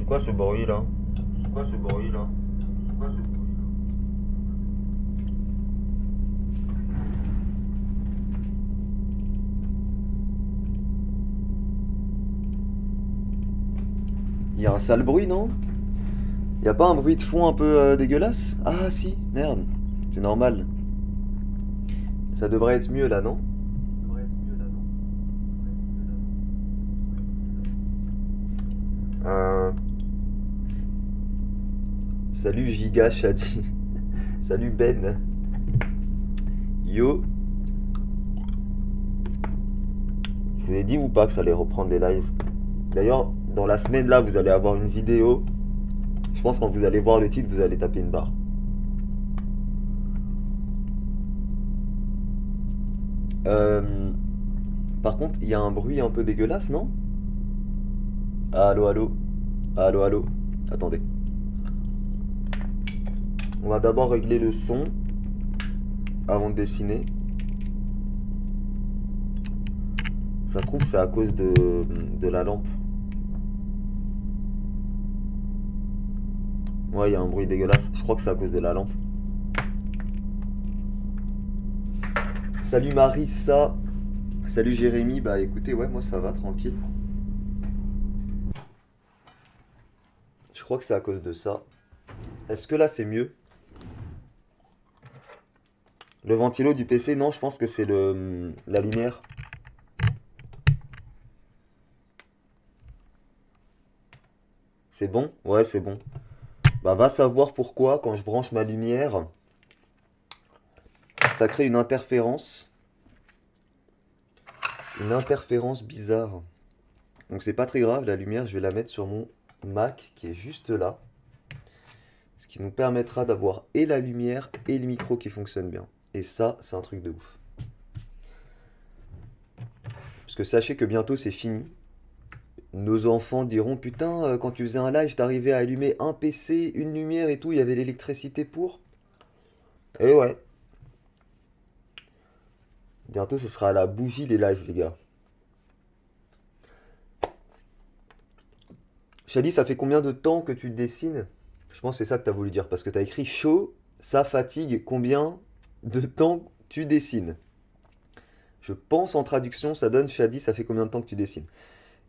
C'est quoi ce bruit là? C'est quoi ce bruit là? C'est quoi ce bruit là? Il y a un sale bruit, non? Y a pas un bruit de fond un peu dégueulasse? Ah si, merde. C'est normal. Ça devrait être mieux là, non? Euh, Salut Giga Shadi. Salut Ben. Yo. Je vous ai dit ou pas que ça allait reprendre les lives? D'ailleurs, dans la semaine là, vous allez avoir une vidéo. Je pense que quand vous allez voir le titre, vous allez taper une barre. Euh, Par contre, il y a un bruit un peu dégueulasse, non? Allô, allô? Allô, allô? Attendez. On va d'abord régler le son avant de dessiner. Ça se trouve, c'est à cause de la lampe. Ouais, il y a un bruit dégueulasse. Je crois que c'est à cause de la lampe. Salut Marissa. Salut Jérémy. Bah écoutez, ouais, moi ça va, tranquille. Je crois que c'est à cause de ça. Est-ce que là c'est mieux? Le ventilo du PC, non, je pense que c'est la lumière. C'est bon? Ouais, c'est bon. Bah va savoir pourquoi quand je branche ma lumière, ça crée une interférence. Une interférence bizarre. Donc c'est pas très grave, la lumière, je vais la mettre sur mon Mac qui est juste là. Ce qui nous permettra d'avoir et la lumière et le micro qui fonctionnent bien. Et ça, c'est un truc de ouf. Parce que sachez que bientôt c'est fini. Nos enfants diront putain, quand tu faisais un live, t'arrivais à allumer un PC, une lumière et tout, il y avait l'électricité pour. Et ouais, bientôt ce sera à la bougie les lives, les gars. Shadi, ça fait combien de temps que tu dessines? Je pense que c'est ça que t'as voulu dire, parce que t'as écrit chaud, ça fatigue, combien de temps tu dessines? Je pense en traduction, ça donne Shadi, ça fait combien de temps que tu dessines?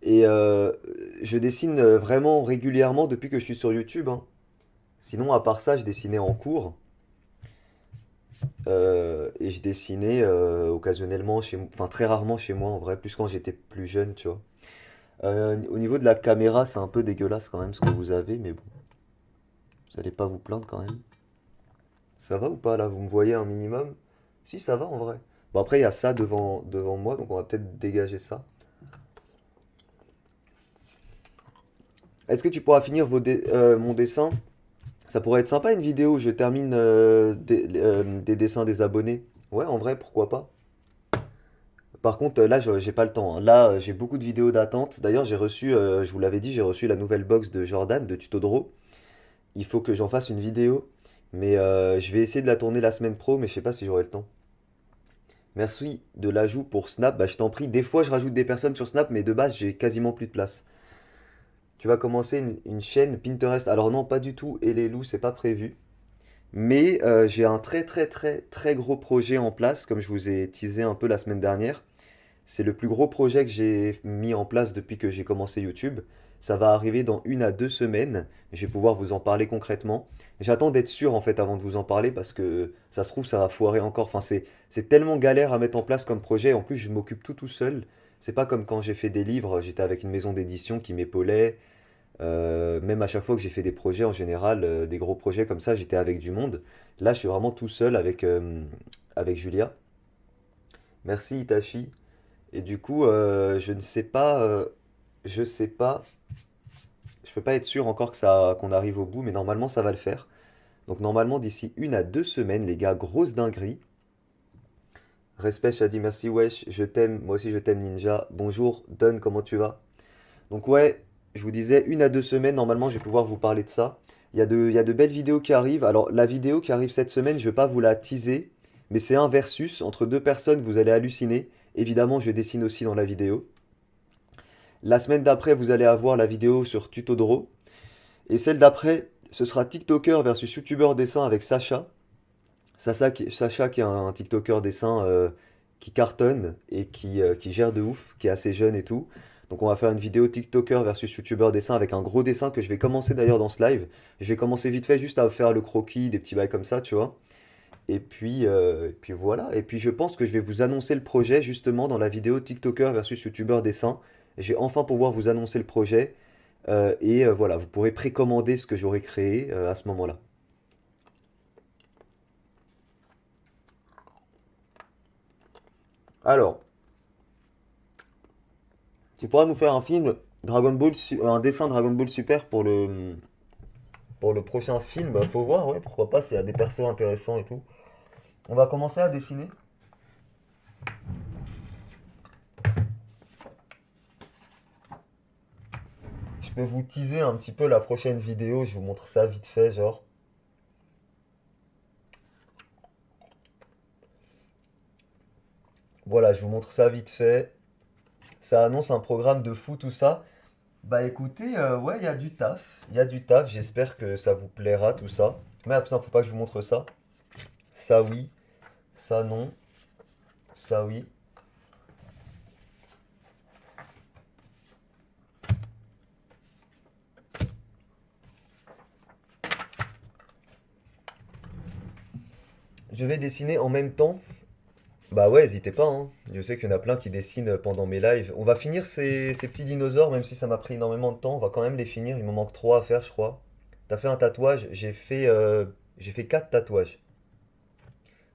Et je dessine vraiment régulièrement depuis que je suis sur YouTube, hein. Sinon, à part ça, je dessinais en cours. Et je dessinais occasionnellement chez moi, enfin très rarement chez moi en vrai, plus quand j'étais plus jeune, tu vois. Au niveau de la caméra, c'est un peu dégueulasse quand même ce que vous avez, mais bon, vous allez pas vous plaindre quand même. Ça va ou pas là? Vous me voyez un minimum? Si, ça va en vrai. Bon, après, il y a ça devant moi, donc on va peut-être dégager ça. Est-ce que tu pourras finir mon dessin? Ça pourrait être sympa une vidéo où je termine des dessins des abonnés. Ouais, en vrai, pourquoi pas? Par contre, là, j'ai pas le temps, hein. Là, j'ai beaucoup de vidéos d'attente. D'ailleurs, j'ai reçu, je vous l'avais dit, j'ai reçu la nouvelle box de Jordan, de Tuto Draw. Il faut que j'en fasse une vidéo. Mais je vais essayer de la tourner la semaine pro, mais je sais pas si j'aurai le temps. Merci de l'ajout pour Snap. Bah, je t'en prie. Des fois, je rajoute des personnes sur Snap, mais de base, j'ai quasiment plus de place. Tu vas commencer une chaîne Pinterest. Alors non, pas du tout. Et les loups, c'est pas prévu. Mais j'ai un très très très très gros projet en place, comme je vous ai teasé un peu la semaine dernière. C'est le plus gros projet que j'ai mis en place depuis que j'ai commencé YouTube. Ça va arriver dans 1 à 2 semaines. Je vais pouvoir vous en parler concrètement. J'attends d'être sûr en fait avant de vous en parler parce que ça se trouve ça va foirer encore. Enfin c'est tellement galère à mettre en place comme projet. En plus je m'occupe tout seul. C'est pas comme quand j'ai fait des livres, j'étais avec une maison d'édition qui m'épaulait. Même à chaque fois que j'ai fait des projets en général, des gros projets comme ça, j'étais avec du monde. Là je suis vraiment tout seul avec Julia. Merci Itachi. Et du coup, je ne sais pas, je sais pas, je peux pas être sûr encore qu'on arrive au bout, mais normalement ça va le faire. Donc normalement d'ici 1 à 2 semaines, les gars, grosse dinguerie. Respect, Shadi, merci, wesh, je t'aime, moi aussi je t'aime Ninja. Bonjour, Don, comment tu vas? Donc ouais, je vous disais 1 à 2 semaines, normalement je vais pouvoir vous parler de ça. Il y a de belles vidéos qui arrivent. Alors la vidéo qui arrive cette semaine, je vais pas vous la teaser, mais c'est un versus entre deux personnes, vous allez halluciner. Évidemment, je dessine aussi dans la vidéo. La semaine d'après, vous allez avoir la vidéo sur Tuto Draw. Et celle d'après, ce sera TikToker versus YouTuber dessin avec Sacha. Sacha qui est un TikToker dessin qui cartonne et qui gère de ouf, qui est assez jeune et tout. Donc on va faire une vidéo TikToker versus YouTuber dessin avec un gros dessin que je vais commencer d'ailleurs dans ce live. Je vais commencer vite fait juste à faire le croquis, des petits bails comme ça, tu vois. Et puis voilà. Et puis je pense que je vais vous annoncer le projet justement dans la vidéo TikToker versus YouTuber dessin. Je vais enfin pouvoir vous annoncer le projet. Voilà, vous pourrez précommander ce que j'aurai créé à ce moment-là. Alors, tu pourras nous faire un film un dessin Dragon Ball Super pour le prochain film. Bah, faut voir, ouais, pourquoi pas, s'il y a des persos intéressants et tout. On va commencer à dessiner. Je peux vous teaser un petit peu la prochaine vidéo, je vous montre ça vite fait, genre. Voilà, je vous montre ça vite fait. Ça annonce un programme de fou, tout ça. Bah écoutez, ouais, il y a du taf. Il y a du taf, j'espère que ça vous plaira, tout ça. Mais putain, faut pas que je vous montre ça. Ça oui, ça non, ça oui. Je vais dessiner en même temps. Bah ouais, n'hésitez pas, hein. Je sais qu'il y en a plein qui dessinent pendant mes lives. On va finir ces petits dinosaures, même si ça m'a pris énormément de temps. On va quand même les finir. Il m'en manque 3 à faire, je crois. T'as fait un tatouage. J'ai fait 4 tatouages.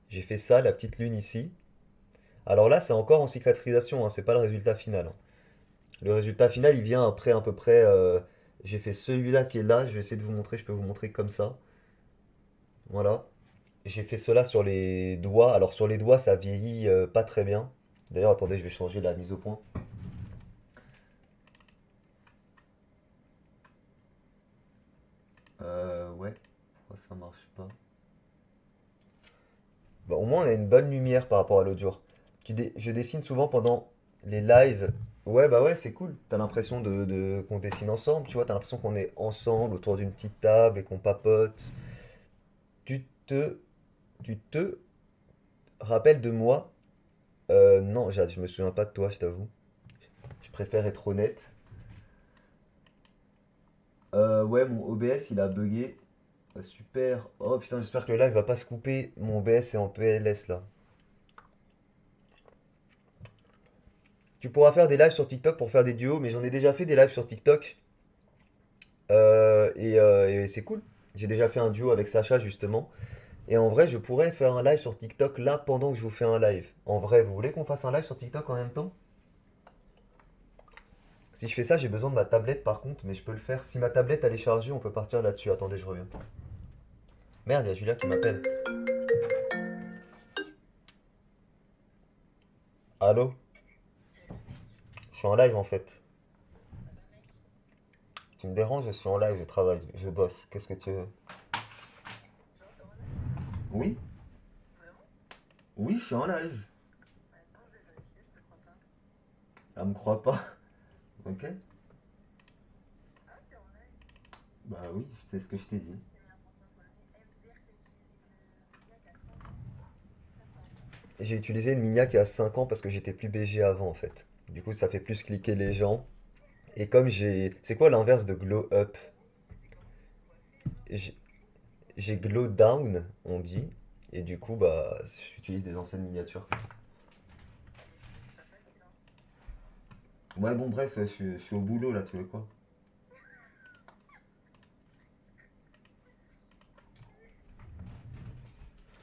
J'ai fait ça, la petite lune ici. Alors là, c'est encore en cicatrisation, hein, c'est pas le résultat final, hein. Le résultat final, il vient après à peu près. J'ai fait celui-là qui est là. Je vais essayer de vous montrer. Je peux vous montrer comme ça. Voilà. J'ai fait cela sur les doigts. Alors sur les doigts, ça vieillit pas très bien. D'ailleurs, attendez, je vais changer la mise au point. Ouais. Pourquoi ça marche pas? Bah, au moins, on a une bonne lumière par rapport à l'autre jour. Je dessine souvent pendant les lives. Ouais, bah ouais, c'est cool. T'as l'impression qu'on dessine ensemble, tu vois. T'as l'impression qu'on est ensemble autour d'une petite table et qu'on papote. Tu te, tu te rappelles de moi? Non, Jade, je me souviens pas de toi, je t'avoue. Je préfère être honnête. Ouais, mon OBS, il a bugué. Super. Oh putain, j'espère que le live va pas se couper. Mon OBS est en PLS là. Tu pourras faire des lives sur TikTok pour faire des duos, mais j'en ai déjà fait des lives sur TikTok. Et c'est cool. J'ai déjà fait un duo avec Sacha justement. Et en vrai, je pourrais faire un live sur TikTok là pendant que je vous fais un live. En vrai, vous voulez qu'on fasse un live sur TikTok en même temps? Si je fais ça, j'ai besoin de ma tablette par contre, mais je peux le faire. Si ma tablette elle est chargée, on peut partir là-dessus. Attendez, je reviens. Merde, il y a Julia qui m'appelle. Allô? Je suis en live en fait. Tu me déranges, je suis en live, je travaille, je bosse. Qu'est-ce que tu veux? Oui? Oui, je suis en live. Elle me croit pas. Ok? Bah oui, c'est ce que je t'ai dit. J'ai utilisé une Minia qui a 5 ans parce que j'étais plus BG avant en fait. Du coup, ça fait plus cliquer les gens. Et comme j'ai. C'est quoi l'inverse de glow up? J'ai j'ai glow down, on dit. Et du coup, bah, j'utilise des anciennes miniatures. Ouais, bon, bref, je suis au boulot là, tu veux quoi?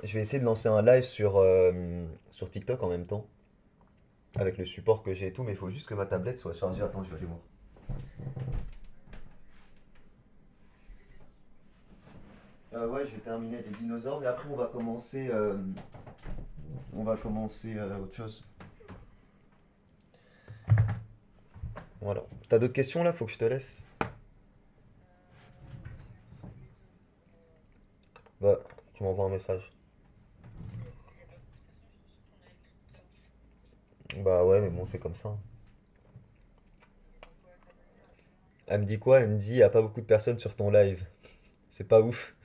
Je vais essayer de lancer un live sur TikTok en même temps. Avec le support que j'ai et tout, mais il faut juste que ma tablette soit chargée. Attends, je vais aller voir. Ouais, je vais terminer les dinosaures et après on va commencer autre chose. Voilà. T'as d'autres questions là? Faut que je te laisse. Bah, tu m'envoies un message. Bah ouais, mais bon, c'est comme ça, hein. Elle me dit quoi? Elle me dit, y a pas beaucoup de personnes sur ton live. C'est pas ouf.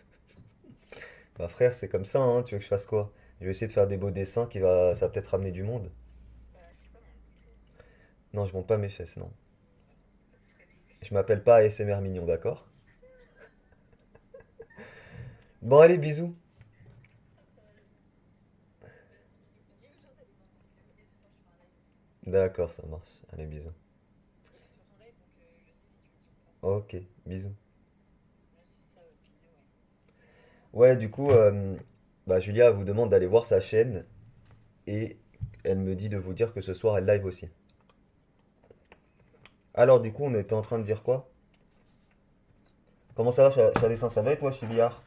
Bah frère, c'est comme ça, hein, tu veux que je fasse quoi? Je vais essayer de faire des beaux dessins ça va peut-être ramener du monde. Non, je monte pas mes fesses, non. Je m'appelle pas ASMR Mignon, d'accord? Bon, allez, bisous. D'accord, ça marche. Allez, bisous. Ok, bisous. Ouais, du coup, bah, Julia vous demande d'aller voir sa chaîne et elle me dit de vous dire que ce soir elle live aussi. Alors, du coup, on était en train de dire quoi? Comment ça va, Chadessin? Ça va et toi, Chibillard?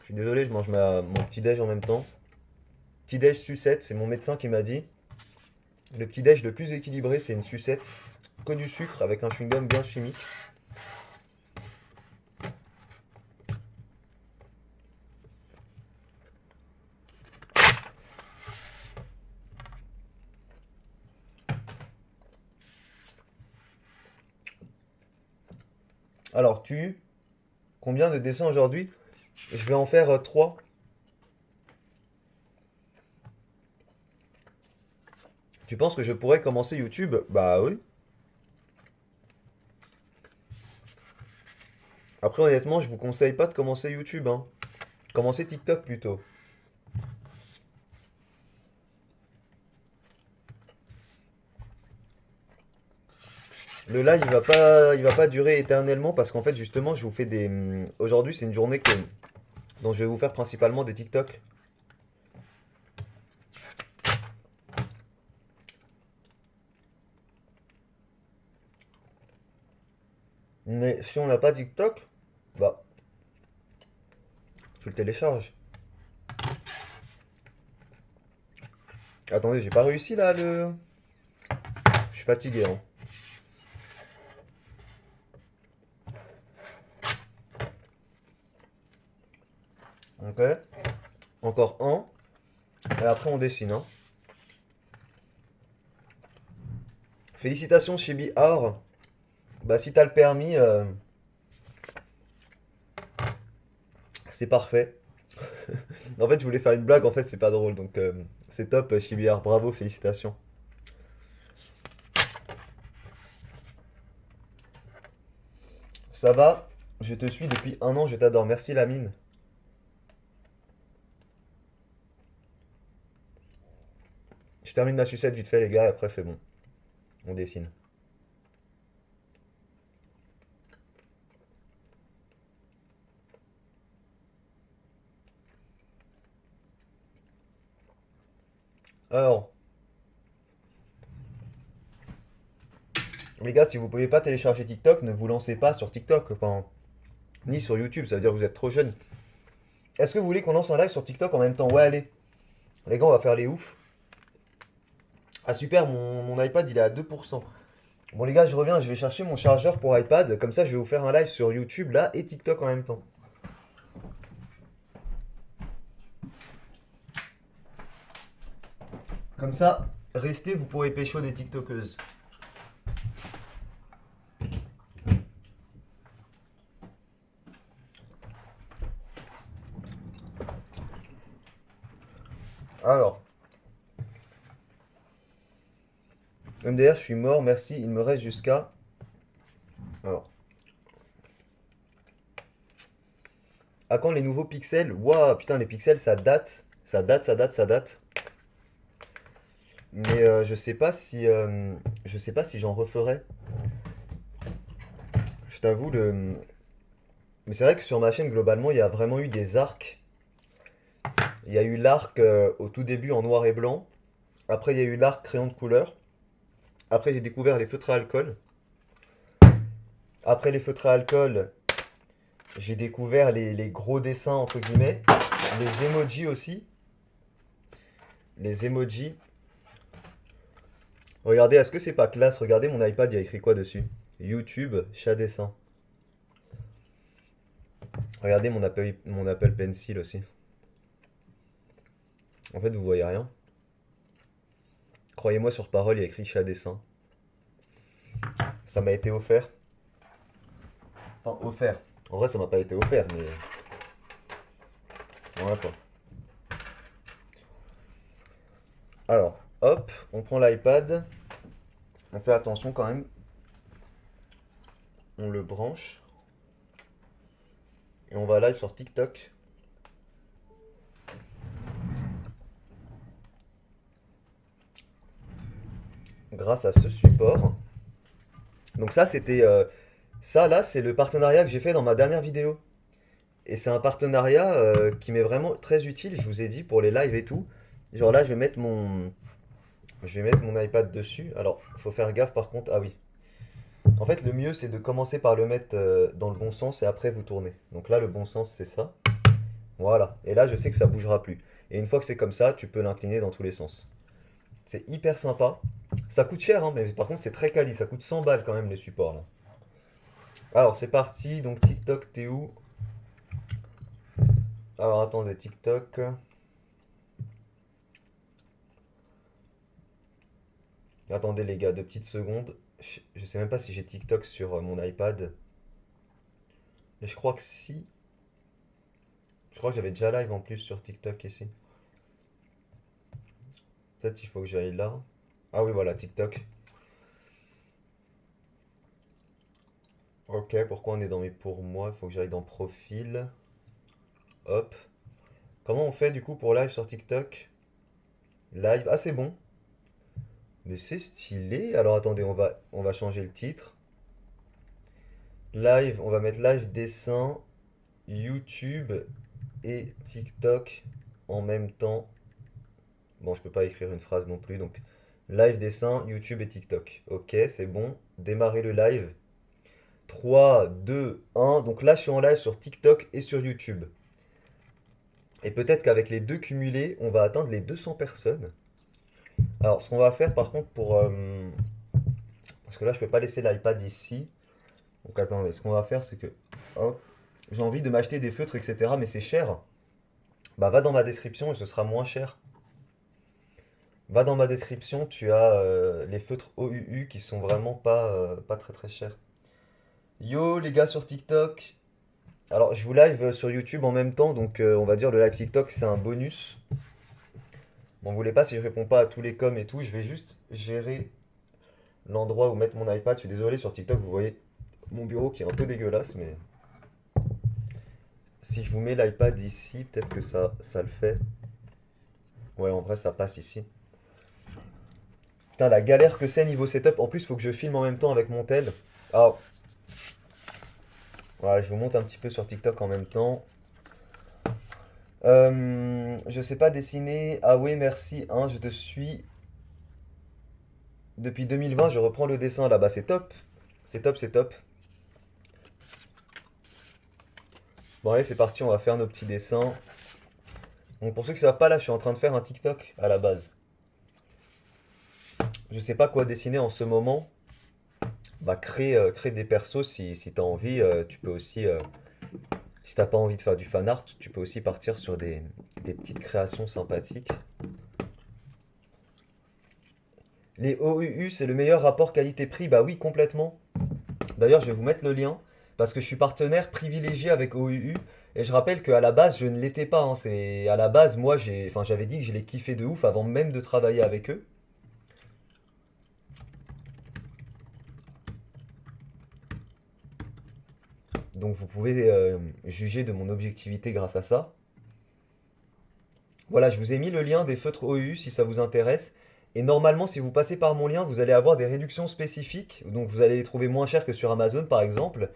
Je suis désolé, je mange mon petit-déj en même temps. Petit-déj sucette, c'est mon médecin qui m'a dit. Le petit-déj le plus équilibré, c'est une sucette. Que du sucre avec un chewing-gum bien chimique. Alors, combien de dessins aujourd'hui? Je vais en faire 3. Tu penses que je pourrais commencer YouTube? Bah oui. Après, honnêtement, je vous conseille pas de commencer YouTube, hein. Commencez TikTok plutôt. Le live, il va pas durer éternellement parce qu'en fait, justement, je vous fais des. Aujourd'hui, c'est une journée dont je vais vous faire principalement des TikTok. Mais si on n'a pas TikTok, bah, tu le télécharges. Attendez, j'ai pas réussi là le. Je suis fatigué, hein. Ok. Encore un. Et après, on dessine, hein. Félicitations, Chibi Har. Bah, si t'as le permis, c'est parfait. En fait, je voulais faire une blague, en fait, c'est pas drôle. Donc, c'est top, Chibi Har. Bravo, félicitations. Ça va? Je te suis depuis un an, je t'adore. Merci, Lamine. Je termine ma sucette vite fait, les gars, et après, c'est bon. On dessine. Alors, les gars, si vous pouvez pas télécharger TikTok, ne vous lancez pas sur TikTok, enfin, ni sur YouTube, ça veut dire que vous êtes trop jeune. Est-ce que vous voulez qu'on lance un live sur TikTok en même temps? Ouais, allez. Les gars, on va faire les oufs. Ah super, mon iPad il est à 2%. Bon les gars, je reviens, je vais chercher mon chargeur pour iPad. Comme ça, je vais vous faire un live sur YouTube là et TikTok en même temps. Comme ça, restez, vous pourrez pécho des TikTokeuses. Alors, MDR, je suis mort, merci. Il me reste jusqu'à. Alors, à quand les nouveaux pixels? Waouh, putain, les pixels ça date. Ça date, ça date, ça date. Mais je sais pas si j'en referai. Je t'avoue le. Mais c'est vrai que sur ma chaîne globalement, il y a vraiment eu des arcs. Il y a eu l'arc au tout début en noir et blanc. Après, il y a eu l'arc crayon de couleur. Après, j'ai découvert les feutres à alcool. Après les feutres à alcool, j'ai découvert les gros dessins, entre guillemets. Les emojis aussi. Les emojis. Regardez, est-ce que c'est pas classe? Regardez mon iPad, il y a écrit quoi dessus? YouTube, chat dessin. Regardez mon Apple Pencil aussi. En fait, vous voyez rien. Croyez-moi sur parole, il y a écrit chat dessin. Ça m'a été offert. Enfin, offert. En vrai, ça m'a pas été offert, mais. Voilà quoi. Alors, hop, on prend l'iPad. On fait attention quand même. On le branche. Et on va live sur TikTok. Grâce à ce support. Donc ça, c'était... ça, là, c'est le partenariat que j'ai fait dans ma dernière vidéo. Et c'est un partenariat qui m'est vraiment très utile, je vous ai dit, pour les lives et tout. Genre là, je vais mettre mon iPad dessus. Alors, faut faire gaffe par contre. Ah oui. En fait, le mieux, c'est de commencer par le mettre dans le bon sens et après vous tournez. Donc là, le bon sens, c'est ça. Voilà. Et là, je sais que ça bougera plus. Et une fois que c'est comme ça, tu peux l'incliner dans tous les sens. C'est hyper sympa. Ça coûte cher, hein, mais par contre, c'est très quali. Ça coûte 100 balles quand même, les supports là. Alors, c'est parti. Donc, TikTok, t'es où? Alors, attendez, TikTok. Attendez, les gars, 2 petites secondes. Je sais même pas si j'ai TikTok sur mon iPad. Mais je crois que si. Je crois que j'avais déjà live en plus sur TikTok ici. Peut-être il faut que j'aille là. Ah oui, voilà, TikTok. Ok, pourquoi on est dans mes pour moi? Il faut que j'aille dans profil. Hop. Comment on fait du coup pour live sur TikTok? Live. Ah, c'est bon. Mais c'est stylé. Alors attendez, on va changer le titre. Live, on va mettre live dessin, YouTube et TikTok en même temps. Bon, je peux pas écrire une phrase non plus, donc live dessin, YouTube et TikTok. Ok, c'est bon. Démarrer le live. 3, 2, 1. Donc là, je suis en live sur TikTok et sur YouTube. Et peut-être qu'avec les deux cumulés, on va atteindre les 200 personnes. Alors, ce qu'on va faire par contre pour... parce que là, je peux pas laisser l'iPad ici. Donc attendez, ce qu'on va faire, c'est que... Hop, j'ai envie de m'acheter des feutres, etc. Mais c'est cher. Bah, va dans ma description et ce sera moins cher. Va dans ma description, tu as les feutres OUU qui sont vraiment pas très très chers. Yo les gars sur TikTok. Alors je vous live sur YouTube en même temps, donc on va dire le live TikTok c'est un bonus. M'en voulez pas si je réponds pas à tous les coms et tout, je vais juste gérer l'endroit où mettre mon iPad. Je suis désolé sur TikTok, vous voyez mon bureau qui est un peu dégueulasse, mais si je vous mets l'iPad ici, peut-être que ça le fait. Ouais, en vrai ça passe ici. Putain, la galère que c'est niveau setup. En plus, faut que je filme en même temps avec mon tel. Ah, voilà, je vous montre un petit peu sur TikTok en même temps. Je sais pas dessiner. Ah oui, merci, hein, je te suis. Depuis 2020, je reprends le dessin là. Bah, c'est top. C'est top, c'est top. Bon, allez, c'est parti, on va faire nos petits dessins. Donc, pour ceux qui savent pas, là, je suis en train de faire un TikTok à la base. Je sais pas quoi dessiner en ce moment. Bah, crée des persos si t'as envie. Tu peux aussi, si t'as pas envie de faire du fan art, tu peux aussi partir sur des petites créations sympathiques. Les OUU, c'est le meilleur rapport qualité-prix. Bah oui, complètement. D'ailleurs, je vais vous mettre le lien parce que je suis partenaire privilégié avec OUU. Et je rappelle qu'à la base, je ne l'étais pas, hein. C'est à la base, moi, j'avais dit que je les kiffais de ouf avant même de travailler avec eux. Donc vous pouvez juger de mon objectivité grâce à ça. Voilà, je vous ai mis le lien des feutres OUU si ça vous intéresse. Et normalement, si vous passez par mon lien, vous allez avoir des réductions spécifiques. Donc vous allez les trouver moins chers que sur Amazon, par exemple.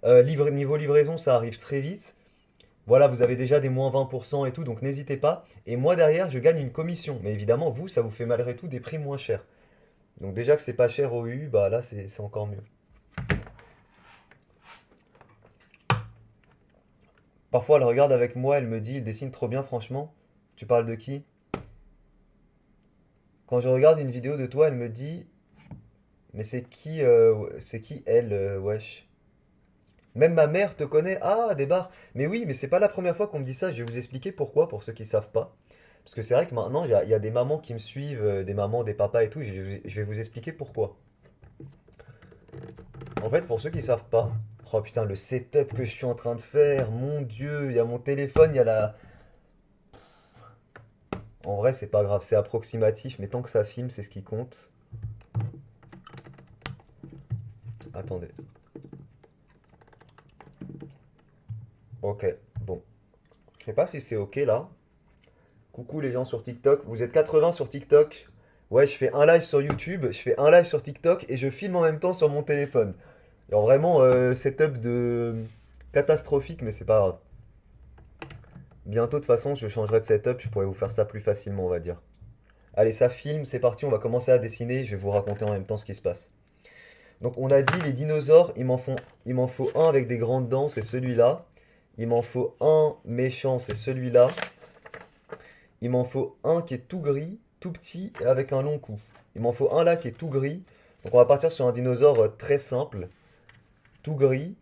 Niveau livraison, ça arrive très vite. Voilà, vous avez déjà des moins 20% et tout, donc n'hésitez pas. Et moi, derrière, je gagne une commission. Mais évidemment, vous, ça vous fait malgré tout des prix moins chers. Donc déjà que c'est pas cher OUU, bah là, c'est encore mieux. Parfois, elle regarde avec moi, elle me dit, il dessine trop bien, franchement. Tu parles de qui? Quand je regarde une vidéo de toi, elle me dit, Mais c'est qui elle, wesh? Même ma mère te connaît? Ah, des bars. Mais oui, mais c'est pas la première fois qu'on me dit ça. Je vais vous expliquer pourquoi, pour ceux qui savent pas. Parce que c'est vrai que maintenant, il y a des mamans qui me suivent, des mamans, des papas et tout. Je vais vous expliquer pourquoi. En fait, pour ceux qui savent pas, oh putain, le setup que je suis en train de faire, mon Dieu, il y a mon téléphone, il y a la... En vrai, c'est pas grave, c'est approximatif, mais tant que ça filme, c'est ce qui compte. Attendez. Ok, bon. Je sais pas si c'est ok là. Coucou les gens sur TikTok. Vous êtes 80 sur TikTok. Ouais, je fais un live sur YouTube, je fais un live sur TikTok et je filme en même temps sur mon téléphone. Alors vraiment, setup de catastrophique, mais c'est pas grave. Bientôt, de toute façon, je changerai de setup, je pourrais vous faire ça plus facilement, on va dire. Allez, ça filme, c'est parti, on va commencer à dessiner, je vais vous raconter en même temps ce qui se passe. Donc on a dit les dinosaures, il m'en faut un avec des grandes dents, c'est celui-là. Il m'en faut un méchant, c'est celui-là. Il m'en faut un qui est tout gris, tout petit et avec un long cou. Il m'en faut un là qui est tout gris. Donc on va partir sur un dinosaure très simple, tout gris.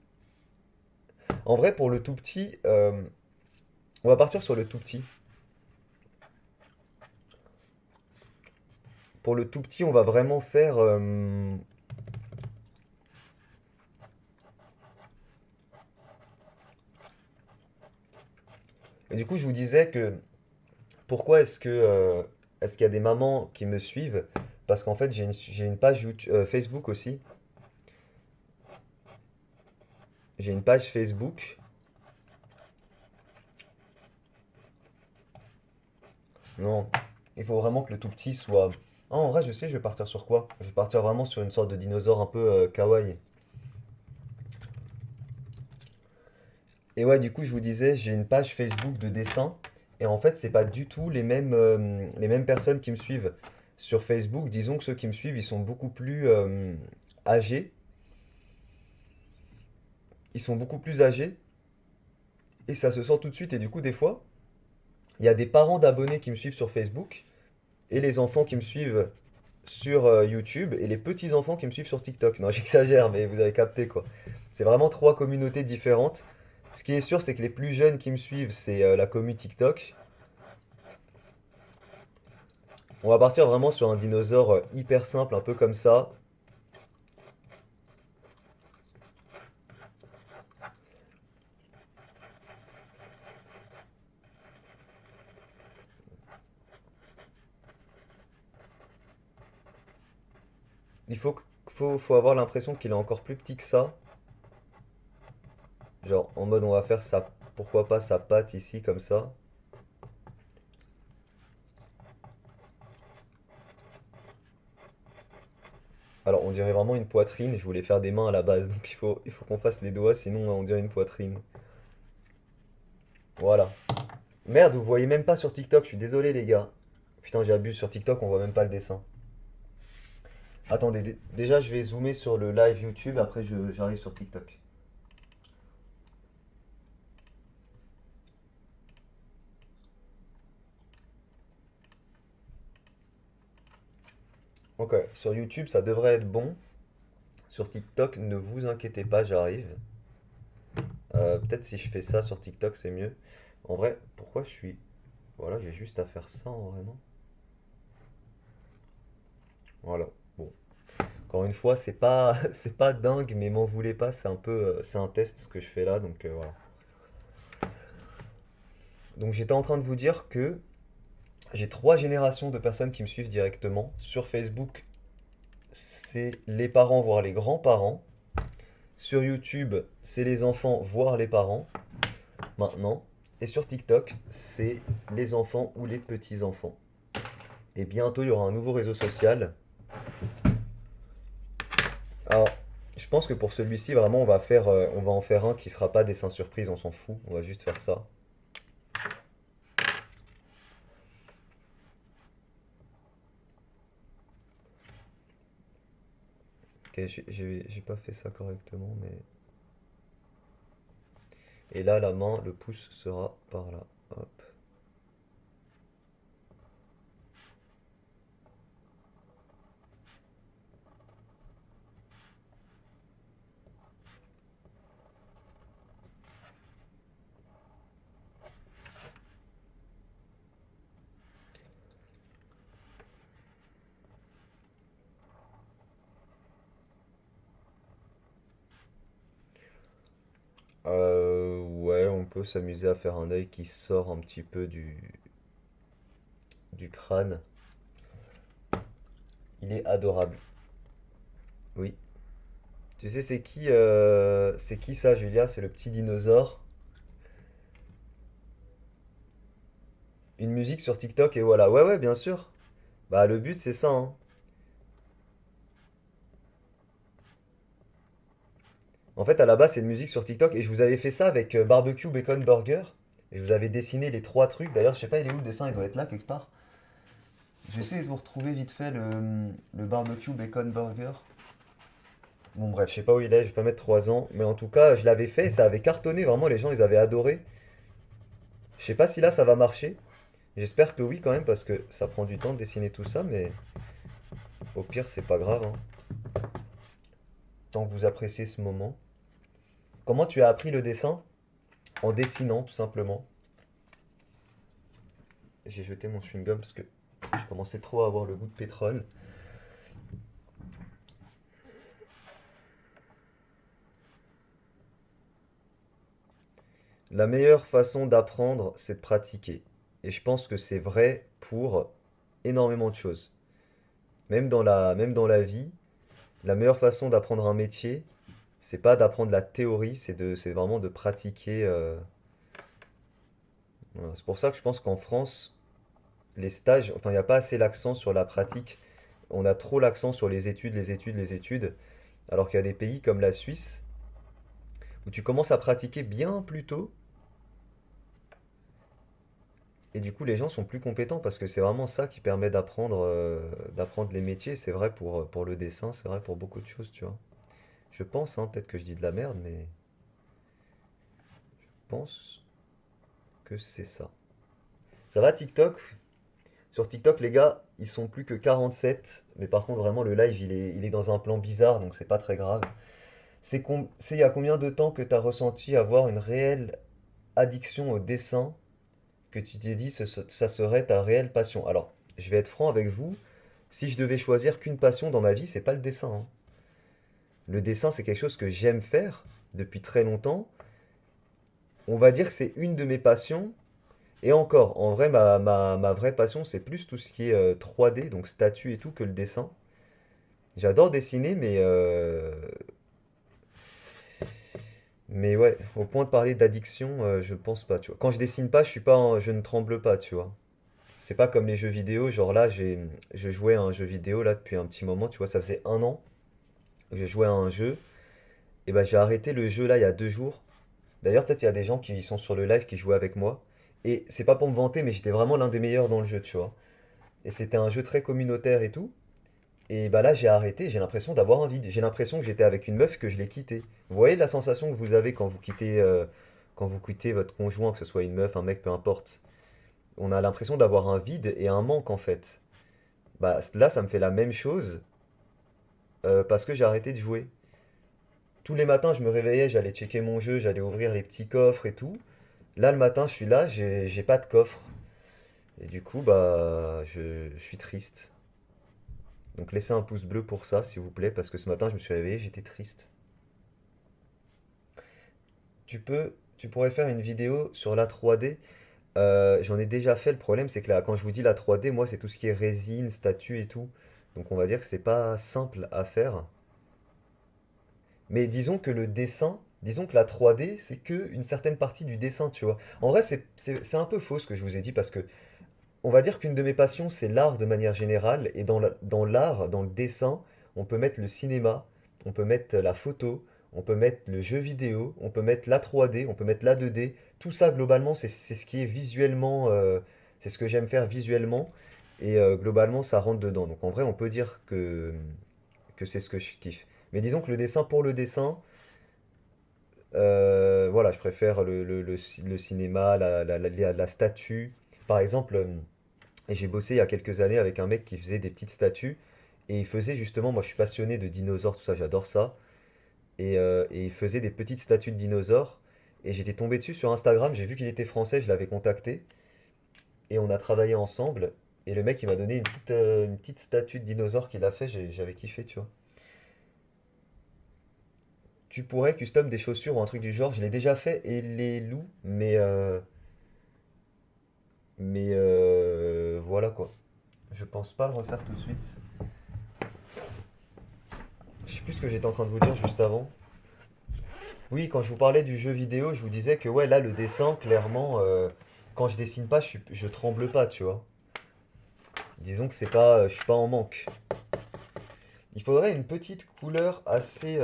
En vrai, pour le tout petit, on va partir sur le tout petit. Pour le tout petit, on va vraiment faire... Et du coup, je vous disais que pourquoi est-ce qu'il y a des mamans qui me suivent? Parce qu'en fait, j'ai une page Facebook aussi. J'ai une page Facebook. Non, il faut vraiment que le tout petit soit... Ah, en vrai, je sais, je vais partir sur quoi? Je vais partir vraiment sur une sorte de dinosaure un peu kawaii. Et ouais, du coup, je vous disais, j'ai une page Facebook de dessin. Et en fait, c'est pas du tout les mêmes personnes qui me suivent sur Facebook. Disons que ceux qui me suivent, ils sont beaucoup plus âgés. Ils sont beaucoup plus âgés. Et ça se sent tout de suite. Et du coup, des fois, il y a des parents d'abonnés qui me suivent sur Facebook. Et les enfants qui me suivent sur YouTube. Et les petits-enfants qui me suivent sur TikTok. Non, j'exagère, mais vous avez capté quoi. C'est vraiment trois communautés différentes. Ce qui est sûr, c'est que les plus jeunes qui me suivent, c'est la commu TikTok. On va partir vraiment sur un dinosaure hyper simple, un peu comme ça. Il faut avoir l'impression qu'il est encore plus petit que ça. Genre, en mode, on va faire sa, pourquoi pas sa patte ici, comme ça. Alors, on dirait vraiment une poitrine. Je voulais faire des mains à la base, donc il faut qu'on fasse les doigts, sinon on dirait une poitrine. Voilà. Merde, vous voyez même pas sur TikTok, je suis désolé les gars. Putain, j'abuse, sur TikTok, on voit même pas le dessin. Attendez, déjà je vais zoomer sur le live YouTube, après j'arrive sur TikTok. Ok, sur YouTube ça devrait être bon. Sur TikTok, ne vous inquiétez pas, j'arrive. Peut-être si je fais ça sur TikTok, c'est mieux. En vrai, pourquoi je suis... Voilà, j'ai juste à faire ça en vrai, non? Voilà. Bon. Encore une fois, c'est pas, c'est pas dingue, mais m'en voulez pas, c'est un peu... c'est un test ce que je fais là, donc voilà. Donc j'étais en train de vous dire que j'ai trois générations de personnes qui me suivent directement. Sur Facebook, c'est les parents, voire les grands-parents. Sur YouTube, c'est les enfants, voire les parents. Maintenant. Et sur TikTok, c'est les enfants ou les petits-enfants. Et bientôt, il y aura un nouveau réseau social. Alors, je pense que pour celui-ci, vraiment, on va en faire un qui sera pas dessin surprise, on s'en fout. On va juste faire ça. Ok, j'ai pas fait ça correctement, mais... Et là, la main, le pouce sera par là. Hop. peut s'amuser à faire un œil qui sort un petit peu du crâne. Il est adorable. Oui. Tu sais, c'est qui ça, Julia? C'est le petit dinosaure. Une musique sur TikTok et voilà. Ouais, ouais, bien sûr. Bah, le but, c'est ça, hein. En fait, à la base, c'est une musique sur TikTok et je vous avais fait ça avec barbecue bacon burger. Et je vous avais dessiné les trois trucs. D'ailleurs, je sais pas, il est où le dessin? Il doit être là quelque part. Je vais essayer de vous retrouver vite fait le barbecue bacon burger. Bon, bref, je sais pas où il est, je vais pas mettre 3 ans. Mais en tout cas, je l'avais fait et ça avait cartonné. Vraiment, les gens, ils avaient adoré. Je sais pas si là, ça va marcher. J'espère que oui, quand même, parce que ça prend du temps de dessiner tout ça. Mais au pire, c'est pas grave, hein. Tant que vous appréciez ce moment. Comment tu as appris le dessin? En dessinant, tout simplement. J'ai jeté mon chewing-gum parce que je commençais trop à avoir le goût de pétrole. La meilleure façon d'apprendre, c'est de pratiquer. Et je pense que c'est vrai pour énormément de choses. Même dans la vie, la meilleure façon d'apprendre un métier, c'est pas d'apprendre la théorie, c'est vraiment de pratiquer. Voilà. C'est pour ça que je pense qu'en France, les stages, enfin, il n'y a pas assez l'accent sur la pratique. On a trop l'accent sur les études, les études, les études. Alors qu'il y a des pays comme la Suisse où tu commences à pratiquer bien plus tôt. Et du coup, les gens sont plus compétents parce que c'est vraiment ça qui permet d'apprendre les métiers. C'est vrai pour le dessin, c'est vrai pour beaucoup de choses, tu vois. Je pense, hein, peut-être que je dis de la merde, mais je pense que c'est ça. Ça va TikTok? Sur TikTok, les gars, ils sont plus que 47. Mais par contre, vraiment, le live, il est dans un plan bizarre, donc c'est pas très grave. C'est il y a combien de temps que tu as ressenti avoir une réelle addiction au dessin que tu t'es dit ça serait ta réelle passion? Alors, je vais être franc avec vous, si je devais choisir qu'une passion dans ma vie, c'est pas le dessin, hein. Le dessin, c'est quelque chose que j'aime faire depuis très longtemps. On va dire que c'est une de mes passions. Et encore, en vrai, ma vraie passion, c'est plus tout ce qui est 3D, donc statue et tout, que le dessin. J'adore dessiner, mais ouais, au point de parler d'addiction, je pense pas, tu vois. Quand je dessine pas, je ne tremble pas, tu vois. C'est pas comme les jeux vidéo, genre là, je jouais à un jeu vidéo là depuis un petit moment, tu vois, ça faisait 1 an que j'ai joué à un jeu, et bah j'ai arrêté le jeu là il y a 2 jours. D'ailleurs, peut-être il y a des gens qui sont sur le live qui jouaient avec moi, et c'est pas pour me vanter, mais j'étais vraiment l'un des meilleurs dans le jeu, tu vois. Et c'était un jeu très communautaire et tout, et bah là j'ai arrêté, j'ai l'impression d'avoir un vide, j'ai l'impression que j'étais avec une meuf que je l'ai quittée. Vous voyez la sensation que vous avez quand vous quittez votre conjoint, que ce soit une meuf, un mec, peu importe. On a l'impression d'avoir un vide et un manque en fait. Bah là, ça me fait la même chose parce que j'ai arrêté de jouer. Tous les matins, je me réveillais, j'allais checker mon jeu, j'allais ouvrir les petits coffres et tout. Là, le matin, je suis là, j'ai pas de coffre. Et du coup, bah, je suis triste. Donc laissez un pouce bleu pour ça, s'il vous plaît, parce que ce matin, je me suis réveillé, j'étais triste. Tu pourrais faire une vidéo sur la 3D. J'en ai déjà fait, le problème, c'est que là, quand je vous dis la 3D, moi, c'est tout ce qui est résine, statue et tout. Donc on va dire que c'est pas simple à faire. Mais disons que le dessin, disons que la 3D, c'est que une certaine partie du dessin, tu vois. En vrai, c'est un peu faux ce que je vous ai dit parce que on va dire qu'une de mes passions, c'est l'art de manière générale. Et dans l'art, dans le dessin, on peut mettre le cinéma, on peut mettre la photo, on peut mettre le jeu vidéo, on peut mettre la 3D, on peut mettre la 2D. Tout ça, globalement, c'est ce qui est visuellement, c'est ce que j'aime faire visuellement. Et globalement, ça rentre dedans. Donc en vrai, on peut dire que c'est ce que je kiffe. Mais disons que le dessin pour le dessin, voilà, je préfère le cinéma, la statue. Par exemple, j'ai bossé il y a quelques années avec un mec qui faisait des petites statues. Et il faisait justement, moi je suis passionné de dinosaures, tout ça, j'adore ça. Et il faisait des petites statues de dinosaures. Et j'étais tombé dessus sur Instagram, j'ai vu qu'il était français, je l'avais contacté. Et on a travaillé ensemble. Et le mec, il m'a donné une petite statue de dinosaure qu'il a fait, j'avais kiffé, tu vois. tu pourrais custom des chaussures ou un truc du genre. Je l'ai déjà fait et les loups, mais voilà quoi. Je pense pas le refaire tout de suite. Je sais plus ce que j'étais en train de vous dire juste avant. Oui, quand je vous parlais du jeu vidéo, je vous disais que ouais, là, le dessin, clairement, quand je dessine pas, je tremble pas, tu vois. Disons que c'est pas, je suis pas en manque. Il faudrait une petite couleur assez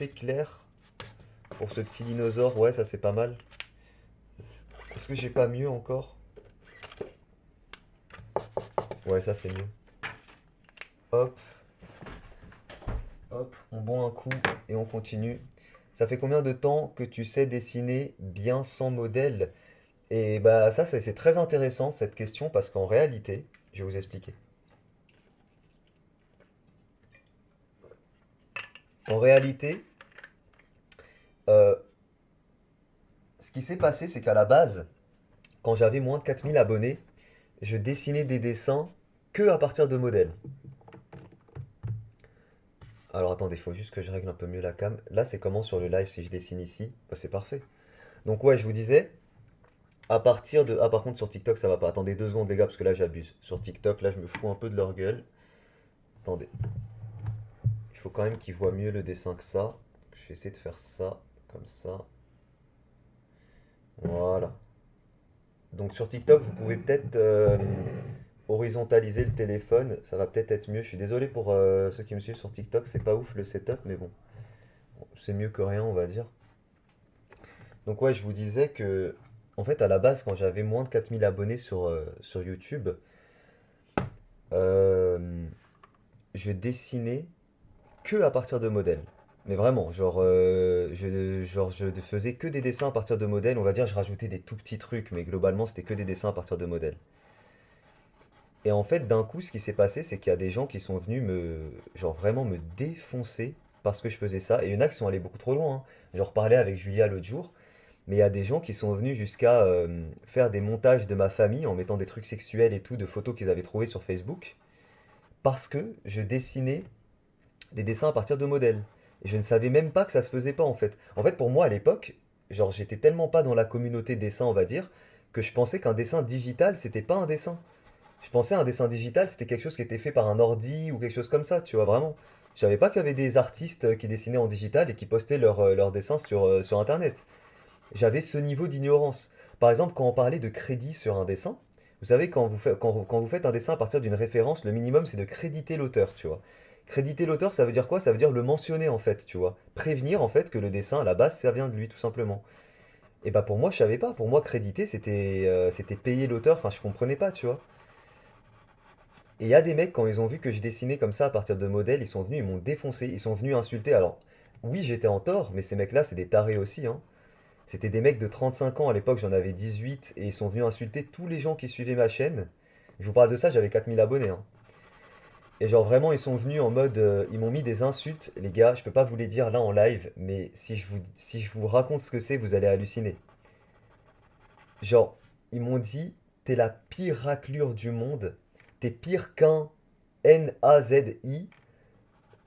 claire pour ce petit dinosaure. Ouais, ça c'est pas mal. Est-ce que j'ai pas mieux encore? Ouais, ça c'est mieux. Hop, hop, on boit un coup et on continue. Ça fait combien de temps que tu sais dessiner bien sans modèle? Et bah ça c'est très intéressant cette question parce qu'en réalité, je vais vous expliquer. En réalité, euh, ce qui s'est passé, c'est qu'à la base, quand j'avais moins de 4000 abonnés, je dessinais des dessins que à partir de modèles. Alors attendez, il faut juste que je règle un peu mieux la cam. Là, c'est comment sur le live si je dessine ici? Bah, c'est parfait. Donc ouais, je vous disais, à partir de... Ah par contre sur TikTok ça va pas. Attendez 2 secondes les gars parce que là j'abuse. Sur TikTok là je me fous un peu de leur gueule. Attendez. Il faut quand même qu'ils voient mieux le dessin que ça. Je vais essayer de faire ça, comme ça. Voilà. Donc sur TikTok vous pouvez peut-être horizontaliser le téléphone. Ça va peut-être être mieux. Je suis désolé pour ceux qui me suivent sur TikTok. C'est pas ouf le setup mais bon. C'est mieux que rien on va dire. Donc ouais, je vous disais que, en fait, à la base, quand j'avais moins de 4000 abonnés sur YouTube, euh, je dessinais que à partir de modèles. Mais vraiment, genre, je faisais que des dessins à partir de modèles. On va dire, je rajoutais des tout petits trucs, mais globalement, c'était que des dessins à partir de modèles. Et en fait, d'un coup, ce qui s'est passé, c'est qu'il y a des gens qui sont venus genre vraiment me défoncer parce que je faisais ça. Et il y en a qui sont allés beaucoup trop loin, hein. J'en reparlais avec Julia l'autre jour. Mais il y a des gens qui sont venus jusqu'à faire des montages de ma famille en mettant des trucs sexuels et tout, de photos qu'ils avaient trouvées sur Facebook, parce que je dessinais des dessins à partir de modèles. Et je ne savais même pas que ça se faisait pas en fait. En fait, pour moi à l'époque, genre j'étais tellement pas dans la communauté dessin, on va dire, que je pensais qu'un dessin digital, c'était pas un dessin. Je pensais un dessin digital, c'était quelque chose qui était fait par un ordi ou quelque chose comme ça, tu vois, vraiment. Je savais pas qu'il y avait des artistes qui dessinaient en digital et qui postaient leurs dessins sur Internet. J'avais ce niveau d'ignorance. Par exemple, quand on parlait de crédit sur un dessin, vous savez, quand vous faites un dessin à partir d'une référence, le minimum c'est de créditer l'auteur, tu vois. Créditer l'auteur, ça veut dire quoi? Ça veut dire le mentionner en fait, tu vois. Prévenir en fait que le dessin à la base ça vient de lui, tout simplement. Et bah pour moi, je savais pas. Pour moi, créditer c'était payer l'auteur, enfin je comprenais pas, tu vois. Et il y a des mecs, quand ils ont vu que je dessinais comme ça à partir de modèles, ils sont venus, ils m'ont défoncé, ils sont venus insulter. Alors, oui, j'étais en tort, mais ces mecs-là, c'est des tarés aussi, hein. C'était des mecs de 35 ans, à l'époque j'en avais 18, et ils sont venus insulter tous les gens qui suivaient ma chaîne. Je vous parle de ça, j'avais 4000 abonnés, hein. Et genre vraiment, ils sont venus en mode, ils m'ont mis des insultes, les gars, je peux pas vous les dire là en live, mais si je vous raconte ce que c'est, vous allez halluciner. Genre, ils m'ont dit, t'es la pire raclure du monde, t'es pire qu'un Nazi,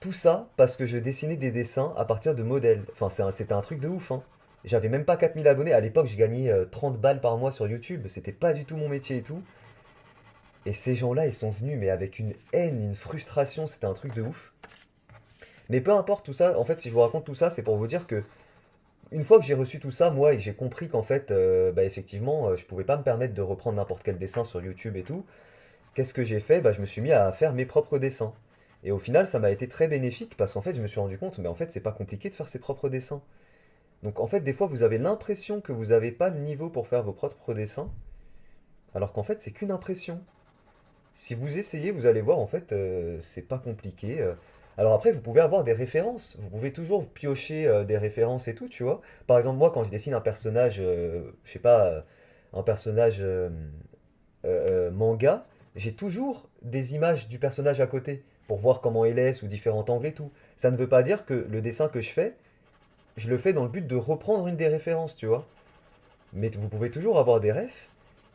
tout ça parce que je dessinais des dessins à partir de modèles. Enfin, c'était un truc de ouf, hein. J'avais même pas 4000 abonnés. À l'époque, je gagnais 30 balles par mois sur YouTube. C'était pas du tout mon métier et tout. Et ces gens-là, ils sont venus, mais avec une haine, une frustration. C'était un truc de ouf. Mais peu importe tout ça. En fait, si je vous raconte tout ça, c'est pour vous dire que une fois que j'ai reçu tout ça, moi, et que j'ai compris qu'en fait, bah, effectivement, je pouvais pas me permettre de reprendre n'importe quel dessin sur YouTube et tout. Qu'est-ce que j'ai fait? Bah, je me suis mis à faire mes propres dessins. Et au final, ça m'a été très bénéfique parce qu'en fait, je me suis rendu compte, mais en fait, c'est pas compliqué de faire ses propres dessins. Donc en fait, des fois, vous avez l'impression que vous n'avez pas de niveau pour faire vos propres dessins, alors qu'en fait, c'est qu'une impression. Si vous essayez, vous allez voir, en fait, c'est pas compliqué. Alors après, vous pouvez avoir des références. Vous pouvez toujours piocher des références et tout, tu vois. Par exemple, moi, quand je dessine un personnage, je sais pas, un personnage manga, j'ai toujours des images du personnage à côté pour voir comment il est sous différents angles et tout. Ça ne veut pas dire que le dessin que je le fais dans le but de reprendre une des références, tu vois. Mais vous pouvez toujours avoir des refs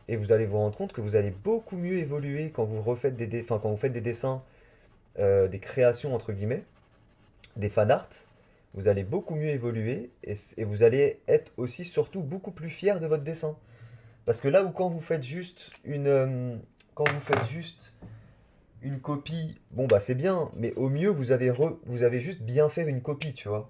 et vous allez vous rendre compte que vous allez beaucoup mieux évoluer quand vous refaites quand vous faites des dessins, des créations entre guillemets, des fan art. vous allez beaucoup mieux évoluer et vous allez être aussi surtout beaucoup plus fier de votre dessin. Parce que là où quand vous faites juste quand vous faites juste une copie, bon bah c'est bien, mais au mieux vous avez juste bien fait une copie, tu vois.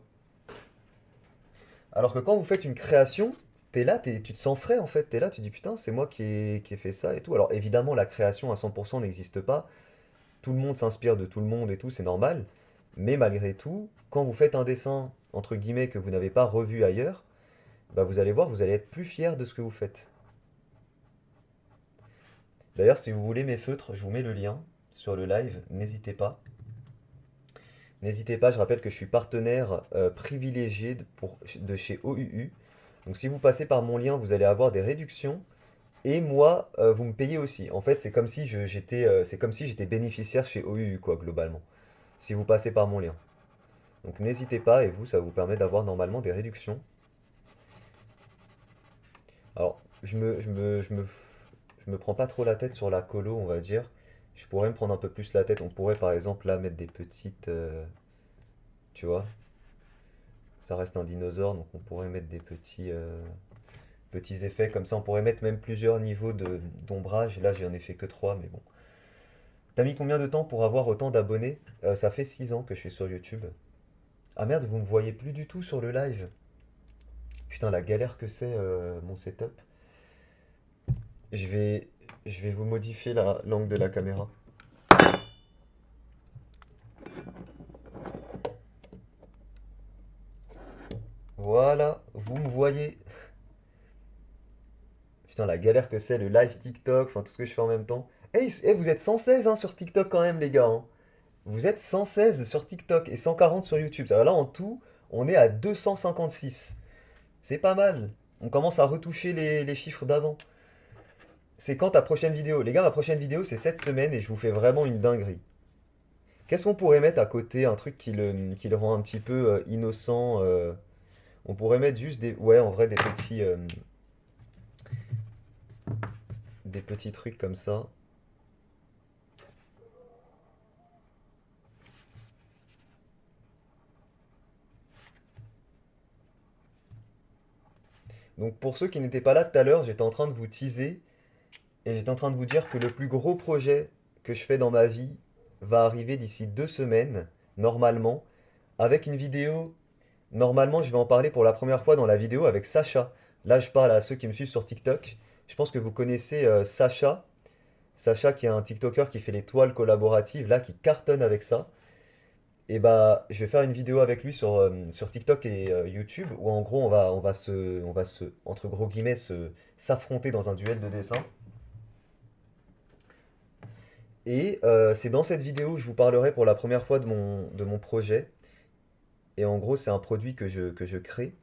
Alors que quand vous faites une création, t'es là, tu te sens frais en fait, t'es là, tu dis putain, c'est moi qui ai fait ça et tout. Alors évidemment, la création à 100% n'existe pas, tout le monde s'inspire de tout le monde et tout, c'est normal. Mais malgré tout, quand vous faites un dessin, entre guillemets, que vous n'avez pas revu ailleurs, bah vous allez voir, vous allez être plus fier de ce que vous faites. D'ailleurs, si vous voulez mes feutres, je vous mets le lien sur le live, n'hésitez pas. N'hésitez pas, je rappelle que je suis partenaire privilégié de chez OUU. Donc si vous passez par mon lien, vous allez avoir des réductions. Et moi, vous me payez aussi. En fait, c'est comme si j'étais bénéficiaire chez OUU, quoi, globalement. Si vous passez par mon lien. Donc n'hésitez pas, et vous, ça vous permet d'avoir normalement des réductions. Alors, je me prends pas trop la tête sur la colo, on va dire. Je pourrais me prendre un peu plus la tête. On pourrait, par exemple, là, mettre des petites... tu vois, ça reste un dinosaure, donc on pourrait mettre des petits effets comme ça. On pourrait mettre même plusieurs niveaux d'ombrage. Là, j'en ai fait que 3 mais bon. T'as mis combien de temps pour avoir autant d'abonnés? Ça fait 6 ans que je suis sur YouTube. Ah merde, vous me voyez plus du tout sur le live. Putain, la galère que c'est mon setup. Je vais, je vais vous modifier l'angle de la caméra. Voilà, vous me voyez. Putain, la galère que c'est, le live TikTok, enfin tout ce que je fais en même temps. Vous êtes 116 hein, sur TikTok quand même, les gars, hein. Vous êtes 116 sur TikTok et 140 sur YouTube. Ça va, là, en tout, on est à 256. C'est pas mal. On commence à retoucher les chiffres d'avant. C'est quand ta prochaine vidéo? Les gars, ma prochaine vidéo, c'est cette semaine et je vous fais vraiment une dinguerie. Qu'est-ce qu'on pourrait mettre à côté? Un truc qui le rend un petit peu innocent. On pourrait mettre juste des... Ouais, en vrai, des petits trucs comme ça. Donc pour ceux qui n'étaient pas là tout à l'heure, j'étais en train de vous teaser et j'étais en train de vous dire que le plus gros projet que je fais dans ma vie va arriver d'ici 2 semaines, normalement, avec une vidéo. Normalement, je vais en parler pour la première fois dans la vidéo avec Sacha. Là, je parle à ceux qui me suivent sur TikTok. Je pense que vous connaissez Sacha. Sacha qui est un TikToker qui fait les toiles collaboratives, là, qui cartonne avec ça. Et bah, je vais faire une vidéo avec lui sur TikTok et YouTube où en gros entre gros guillemets, s'affronter dans un duel de dessin. Et c'est dans cette vidéo où je vous parlerai pour la première fois de mon projet. Et en gros, c'est un produit que je crée.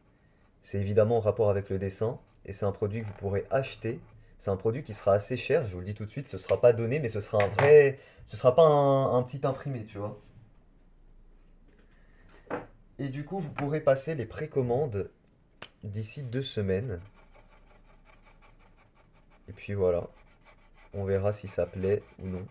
C'est évidemment en rapport avec le dessin. Et c'est un produit que vous pourrez acheter. C'est un produit qui sera assez cher, je vous le dis tout de suite, ce sera pas donné, mais ce sera un vrai. Ce sera pas un petit imprimé, tu vois. Et du coup, vous pourrez passer les précommandes d'ici 2 semaines. Et puis voilà, on verra si ça plaît ou non.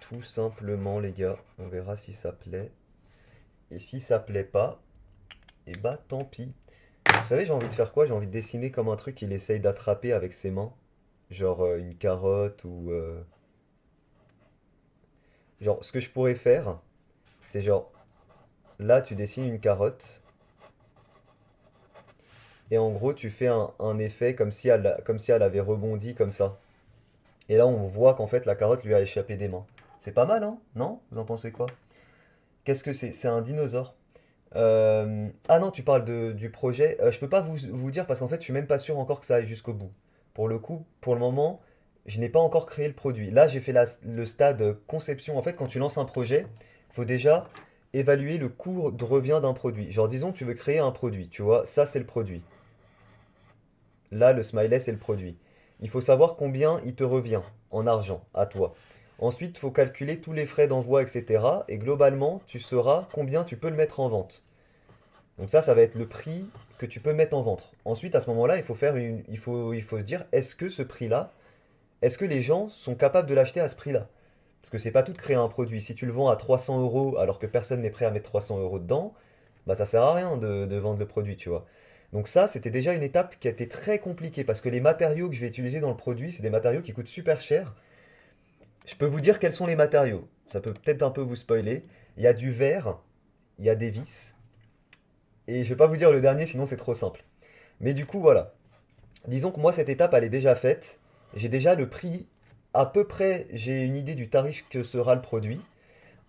Tout simplement, les gars, on verra si ça plaît. Et si ça plaît pas, et bah tant pis. Vous savez, j'ai envie de faire quoi? J'ai envie de dessiner comme un truc qu'il essaye d'attraper avec ses mains. Genre une carotte ou... Genre, ce que je pourrais faire, c'est genre... Là, tu dessines une carotte. Et en gros, tu fais un effet comme si elle avait rebondi comme ça. Et là, on voit qu'en fait, la carotte lui a échappé des mains. C'est pas mal, hein? Non? Vous en pensez quoi? Qu'est-ce que c'est? C'est un dinosaure. Ah non, tu parles du projet. Je peux pas vous dire parce qu'en fait, je suis même pas sûr encore que ça aille jusqu'au bout. Pour le coup, pour le moment, je n'ai pas encore créé le produit. Là, j'ai fait le stade conception. En fait, quand tu lances un projet, il faut déjà évaluer le coût de revient d'un produit. Genre, disons que tu veux créer un produit, tu vois, ça c'est le produit. Là, le smiley, c'est le produit. Il faut savoir combien il te revient en argent à toi. Ensuite, il faut calculer tous les frais d'envoi, etc. Et globalement, tu sauras combien tu peux le mettre en vente. Donc ça va être le prix que tu peux mettre en vente. Ensuite, à ce moment-là, il faut se dire, est-ce que ce prix-là, est-ce que les gens sont capables de l'acheter à ce prix-là? Parce que c'est pas tout de créer un produit. Si tu le vends à 300 euros alors que personne n'est prêt à mettre 300 euros dedans, bah ça sert à rien de vendre le produit, tu vois. Donc ça, c'était déjà une étape qui a été très compliquée parce que les matériaux que je vais utiliser dans le produit, c'est des matériaux qui coûtent super cher. Je peux vous dire quels sont les matériaux. Ça peut peut-être un peu vous spoiler. Il y a du verre, il y a des vis, et je vais pas vous dire le dernier sinon c'est trop simple. Mais du coup, voilà. Disons que moi, cette étape, elle est déjà faite. J'ai déjà le prix. À peu près, j'ai une idée du tarif que sera le produit.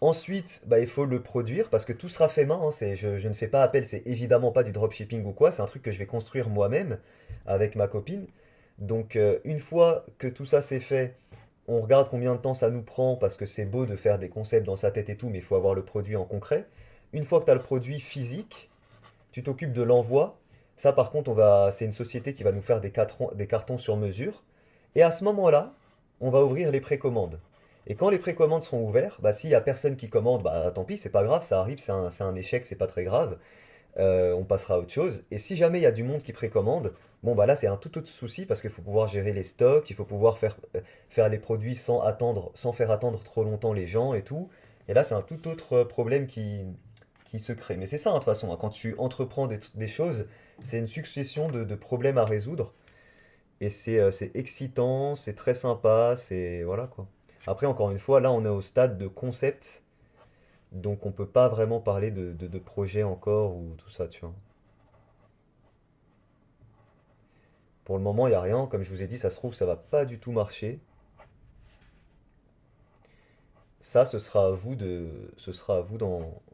Ensuite, bah, il faut le produire parce que tout sera fait main, hein. Je ne fais pas appel, c'est évidemment pas du dropshipping ou quoi. C'est un truc que je vais construire moi-même avec ma copine. Donc, une fois que tout ça c'est fait, on regarde combien de temps ça nous prend parce que c'est beau de faire des concepts dans sa tête et tout, mais il faut avoir le produit en concret. Une fois que tu as le produit physique, tu t'occupes de l'envoi. Ça, par contre, c'est une société qui va nous faire des cartons sur mesure. Et à ce moment-là, on va ouvrir les précommandes. Et quand les précommandes seront ouvertes, bah, s'il n'y a personne qui commande, bah tant pis, c'est pas grave, ça arrive, c'est un échec, c'est pas très grave. On passera à autre chose. Et si jamais il y a du monde qui précommande, bon bah là c'est un tout autre souci parce qu'il faut pouvoir gérer les stocks, il faut pouvoir faire les produits sans attendre, sans faire attendre trop longtemps les gens et tout. Et là c'est un tout autre problème qui se crée. Mais c'est ça, hein, de toute façon, hein, quand tu entreprends des choses, c'est une succession de problèmes à résoudre. Et c'est excitant, c'est très sympa, c'est... Voilà quoi. Après, encore une fois, là on est au stade de concept, donc on peut pas vraiment parler de projet encore ou tout ça, tu vois. Pour le moment, il n'y a rien. Comme je vous ai dit, ça se trouve, ça va pas du tout marcher. Ça, ce sera à vous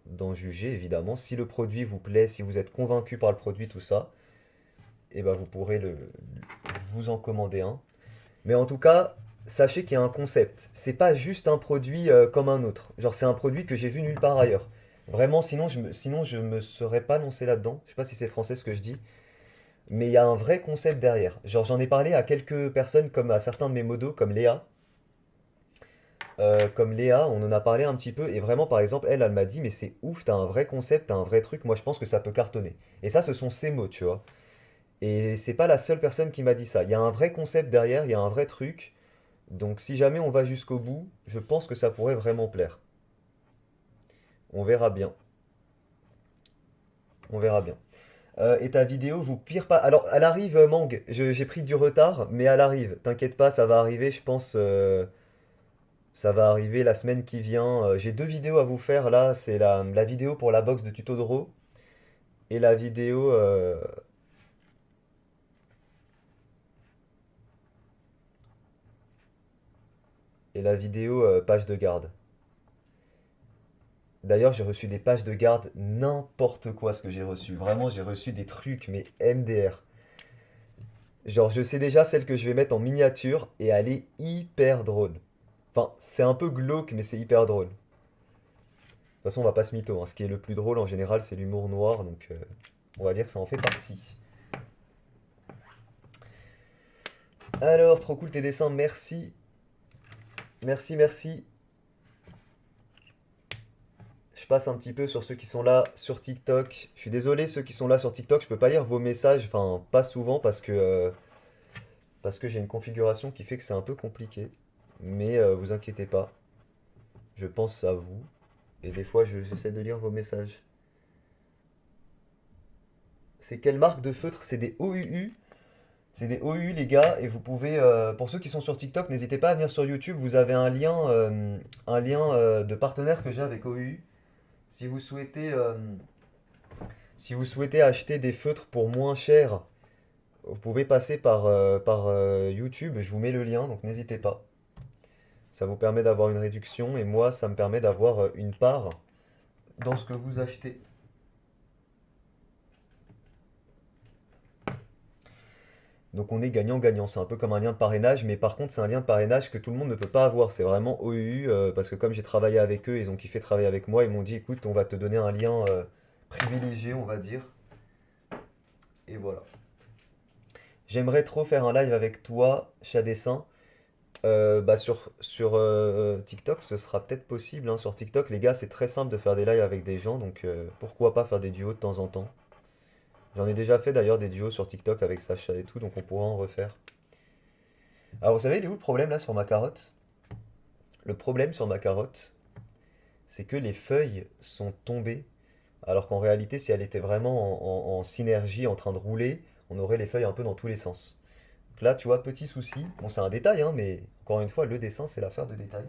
d'en juger, évidemment. Si le produit vous plaît, si vous êtes convaincu par le produit, tout ça, et ben vous pourrez vous en commander un. Mais en tout cas, sachez qu'il y a un concept. C'est pas juste un produit comme un autre. Genre, c'est un produit que j'ai vu nulle part ailleurs. Vraiment, sinon je me serais pas lancé là-dedans. Je sais pas si c'est français ce que je dis. Mais il y a un vrai concept derrière. Genre, j'en ai parlé à quelques personnes, comme à certains de mes modos, comme Léa. Comme Léa, on en a parlé un petit peu. Et vraiment, par exemple, elle m'a dit, mais c'est ouf, t'as un vrai concept, t'as un vrai truc. Moi, je pense que ça peut cartonner. Et ça, ce sont ses mots, tu vois. Et c'est pas la seule personne qui m'a dit ça. Il y a un vrai concept derrière, il y a un vrai truc. Donc si jamais on va jusqu'au bout, je pense que ça pourrait vraiment plaire. On verra bien. On verra bien. Et ta vidéo vous pire pas. Alors, elle arrive, Mang. J'ai pris du retard, mais elle arrive. T'inquiète pas, ça va arriver, je pense. Ça va arriver la semaine qui vient. J'ai deux vidéos à vous faire là. C'est la vidéo pour la box de tuto Draw et la vidéo page de garde. D'ailleurs, j'ai reçu des pages de garde, n'importe quoi ce que j'ai reçu. Vraiment, j'ai reçu des trucs, mais MDR. Genre, je sais déjà celle que je vais mettre en miniature et elle est hyper drôle. Enfin, c'est un peu glauque, mais c'est hyper drôle. De toute façon, on va pas se mytho, hein. Ce qui est le plus drôle en général, c'est l'humour noir, donc on va dire que ça en fait partie. Alors, trop cool tes dessins, merci. Merci, merci. Je passe un petit peu sur ceux qui sont là sur TikTok. Je suis désolé, ceux qui sont là sur TikTok, je peux pas lire vos messages, enfin, pas souvent parce que j'ai une configuration qui fait que c'est un peu compliqué. Mais vous inquiétez pas, je pense à vous. Et des fois, j'essaie de lire vos messages. C'est quelle marque de feutre? C'est des OUU. C'est des OUU, les gars. Et vous pouvez, pour ceux qui sont sur TikTok, n'hésitez pas à venir sur YouTube. Vous avez un lien de partenaire que j'ai avec OUU. Si vous souhaitez, euh, si vous souhaitez acheter des feutres pour moins cher, vous pouvez passer par YouTube. Je vous mets le lien, donc n'hésitez pas. Ça vous permet d'avoir une réduction et moi, ça me permet d'avoir une part dans ce que vous achetez. Donc on est gagnant-gagnant. C'est un peu comme un lien de parrainage, mais par contre c'est un lien de parrainage que tout le monde ne peut pas avoir. C'est vraiment OUU, parce que comme j'ai travaillé avec eux, ils ont kiffé travailler avec moi, ils m'ont dit écoute, on va te donner un lien privilégié, on va dire. Et voilà. J'aimerais trop faire un live avec toi, chat dessin. Bah sur TikTok, ce sera peut-être possible, hein. Sur TikTok, les gars, c'est très simple de faire des lives avec des gens, donc pourquoi pas faire des duos de temps en temps. J'en ai déjà fait d'ailleurs des duos sur TikTok avec Sacha et tout, donc on pourra en refaire. Alors vous savez, il est où le problème là sur ma carotte? Le problème sur ma carotte, c'est que les feuilles sont tombées, alors qu'en réalité, si elle était vraiment en synergie, en train de rouler, on aurait les feuilles un peu dans tous les sens. Donc là, tu vois, petit souci. Bon, c'est un détail, hein, mais encore une fois, le dessin, c'est l'affaire de détail.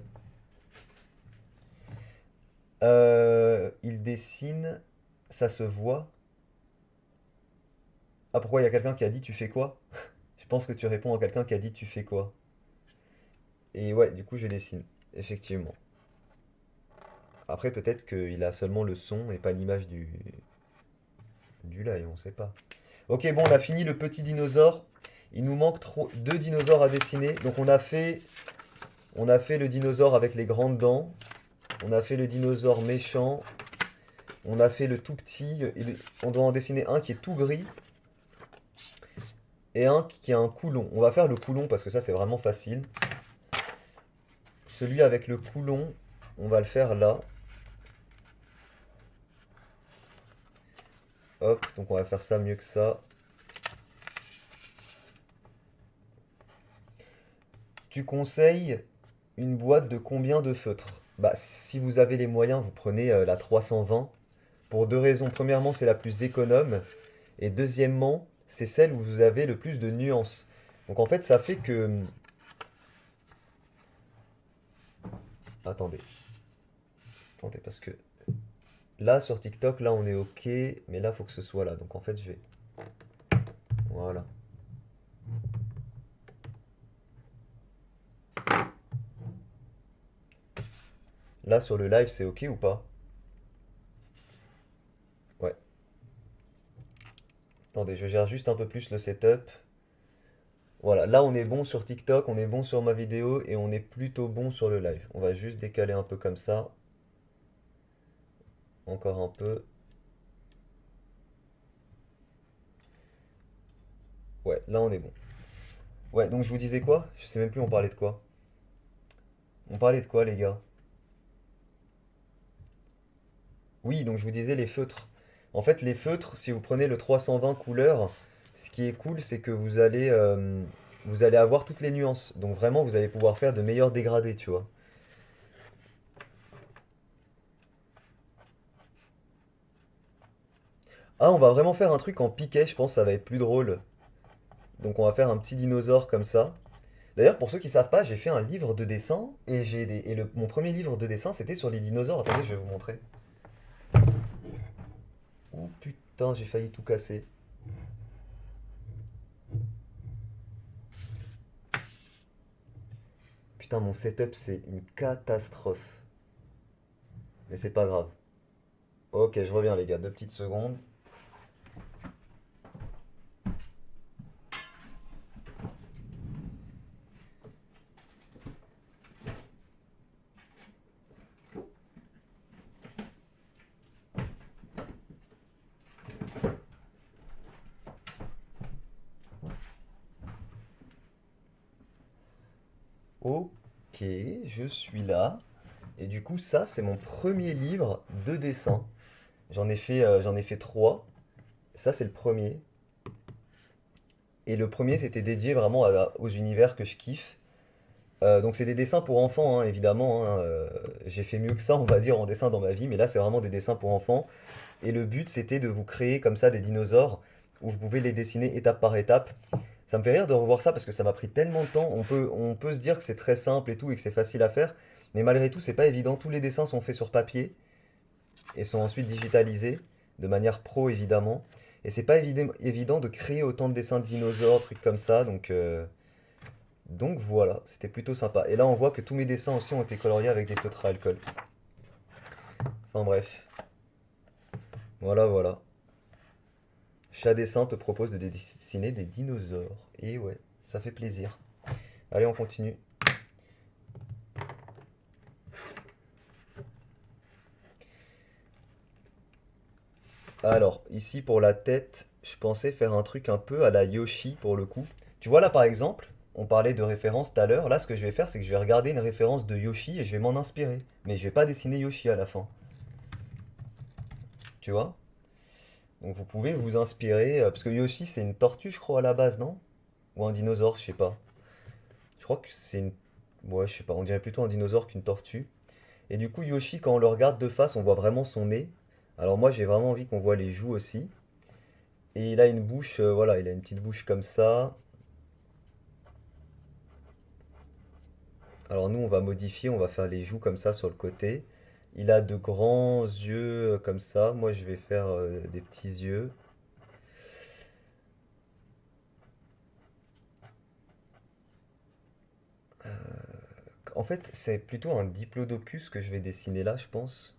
Il dessine, ça se voit. Ah, pourquoi il y a quelqu'un qui a dit tu fais quoi? Je pense que tu réponds à quelqu'un qui a dit tu fais quoi? Et ouais, du coup, je dessine, effectivement. Après, peut-être qu'il a seulement le son et pas l'image du live, on sait pas. Ok, bon, on a fini le petit dinosaure. Il nous manque deux dinosaures à dessiner. Donc on a fait le dinosaure avec les grandes dents. On a fait le dinosaure méchant. On a fait le tout petit. On doit en dessiner un qui est tout gris. Et un qui a un coulon. On va faire le coulon parce que ça c'est vraiment facile. Celui avec le coulon, on va le faire là. Hop, donc on va faire ça mieux que ça. Tu conseilles une boîte de combien de feutres? Bah, si vous avez les moyens, vous prenez la 320. Pour deux raisons. Premièrement, c'est la plus économe. Et deuxièmement, c'est celle où vous avez le plus de nuances. Donc en fait, ça fait que... Attendez. Attendez, parce que là, sur TikTok, là, on est OK. Mais là, il faut que ce soit là. Donc en fait, je vais... Voilà. Là, sur le live, c'est OK ou pas? Ouais. Attendez, je gère juste un peu plus le setup. Voilà, là on est bon sur TikTok, on est bon sur ma vidéo et on est plutôt bon sur le live. On va juste décaler un peu comme ça. Encore un peu. Ouais, là on est bon. Ouais, donc je vous disais quoi? Je sais même plus on parlait de quoi. On parlait de quoi les gars? Oui, donc je vous disais les feutres. En fait, les feutres, si vous prenez le 320 couleurs, ce qui est cool, c'est que vous allez avoir toutes les nuances. Donc vraiment, vous allez pouvoir faire de meilleurs dégradés, tu vois. Ah, on va vraiment faire un truc en piquet, je pense que ça va être plus drôle. Donc on va faire un petit dinosaure comme ça. D'ailleurs, pour ceux qui savent pas, j'ai fait un livre de dessin et mon premier livre de dessin c'était sur les dinosaures. Attendez, je vais vous montrer. Oh putain, j'ai failli tout casser. Putain, mon setup c'est une catastrophe. Mais c'est pas grave. Ok, je reviens les gars, 2 petites secondes. Ok, je suis là. Et du coup, ça c'est mon premier livre de dessin. J'en ai fait trois. Ça c'est le premier. Et le premier c'était dédié vraiment aux univers que je kiffe. Donc c'est des dessins pour enfants, hein, évidemment, hein. J'ai fait mieux que ça, on va dire, en dessin dans ma vie, mais là c'est vraiment des dessins pour enfants. Et le but c'était de vous créer comme ça des dinosaures où vous pouvez les dessiner étape par étape. Ça me fait rire de revoir ça parce que ça m'a pris tellement de temps. On peut se dire que c'est très simple et tout et que c'est facile à faire, mais malgré tout c'est pas évident. Tous les dessins sont faits sur papier et sont ensuite digitalisés de manière pro évidemment. Et c'est pas évident de créer autant de dessins de dinosaures, trucs comme ça, donc voilà, c'était plutôt sympa. Et là, on voit que tous mes dessins aussi ont été coloriés avec des feutres à alcool. Enfin bref, voilà, voilà. Chat Dessin te propose de dessiner des dinosaures. Et ouais, ça fait plaisir. Allez, on continue. Alors, ici pour la tête, je pensais faire un truc un peu à la Yoshi pour le coup. Tu vois là par exemple, on parlait de référence tout à l'heure. Là, ce que je vais faire, c'est que je vais regarder une référence de Yoshi et je vais m'en inspirer. Mais je vais pas dessiner Yoshi à la fin. Tu vois? Donc vous pouvez vous inspirer, parce que Yoshi c'est une tortue je crois à la base, non? Ou un dinosaure, je sais pas. Je crois que c'est une... Ouais, je sais pas, on dirait plutôt un dinosaure qu'une tortue. Et du coup, Yoshi, quand on le regarde de face, on voit vraiment son nez. Alors moi, j'ai vraiment envie qu'on voit les joues aussi. Et il a une bouche, voilà, il a une petite bouche comme ça. Alors nous, on va modifier, on va faire les joues comme ça sur le côté. Il a de grands yeux comme ça. Moi, je vais faire des petits yeux. En fait, c'est plutôt un diplodocus que je vais dessiner là, je pense.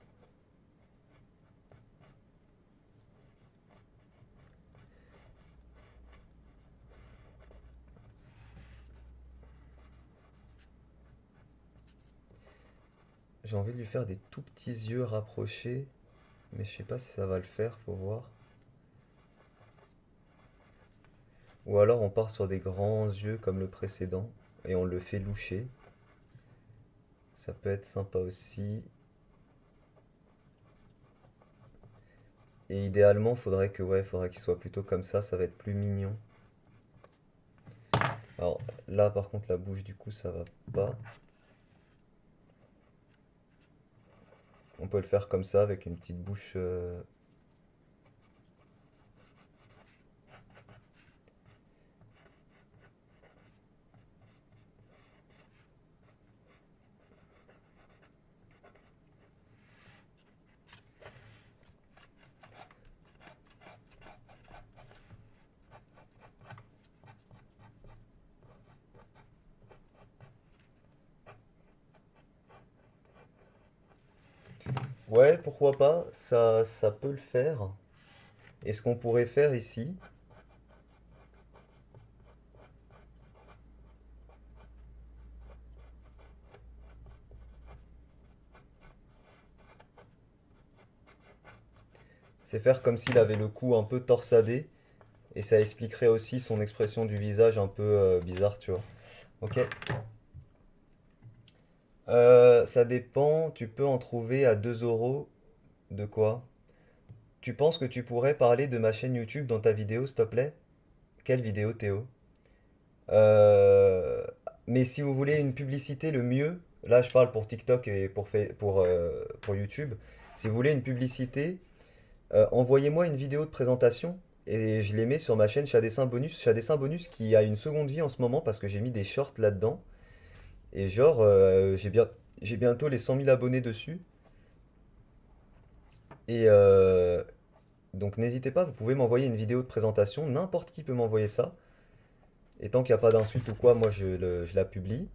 J'ai envie de lui faire des tout petits yeux rapprochés, mais je sais pas si ça va le faire, faut voir. Ou alors on part sur des grands yeux comme le précédent et on le fait loucher. Ça peut être sympa aussi. Et idéalement, faudrait qu'il soit plutôt comme ça va être plus mignon. Alors là, par contre, la bouche, du coup, ça va pas. On peut le faire comme ça, avec une petite bouche. Ouais, pourquoi pas, ça peut le faire. Et ce qu'on pourrait faire ici, c'est faire comme s'il avait le cou un peu torsadé. Et ça expliquerait aussi son expression du visage un peu bizarre, tu vois. Ok. Ça dépend, tu peux en trouver à 2 euros. De quoi? Tu penses que tu pourrais parler de ma chaîne YouTube dans ta vidéo, s'il te plaît? Quelle vidéo, Théo? Euh, mais si vous voulez une publicité, le mieux, là je parle pour TikTok et pour YouTube, si vous voulez une publicité, envoyez-moi une vidéo de présentation et je les mets sur ma chaîne Chat Dessin Bonus. Chat Dessin Bonus qui a une seconde vie en ce moment parce que j'ai mis des shorts là-dedans. Et genre, j'ai bientôt les 100 000 abonnés dessus. Et donc n'hésitez pas, vous pouvez m'envoyer une vidéo de présentation, n'importe qui peut m'envoyer ça. Et tant qu'il n'y a pas d'insulte ou quoi, moi je la publie.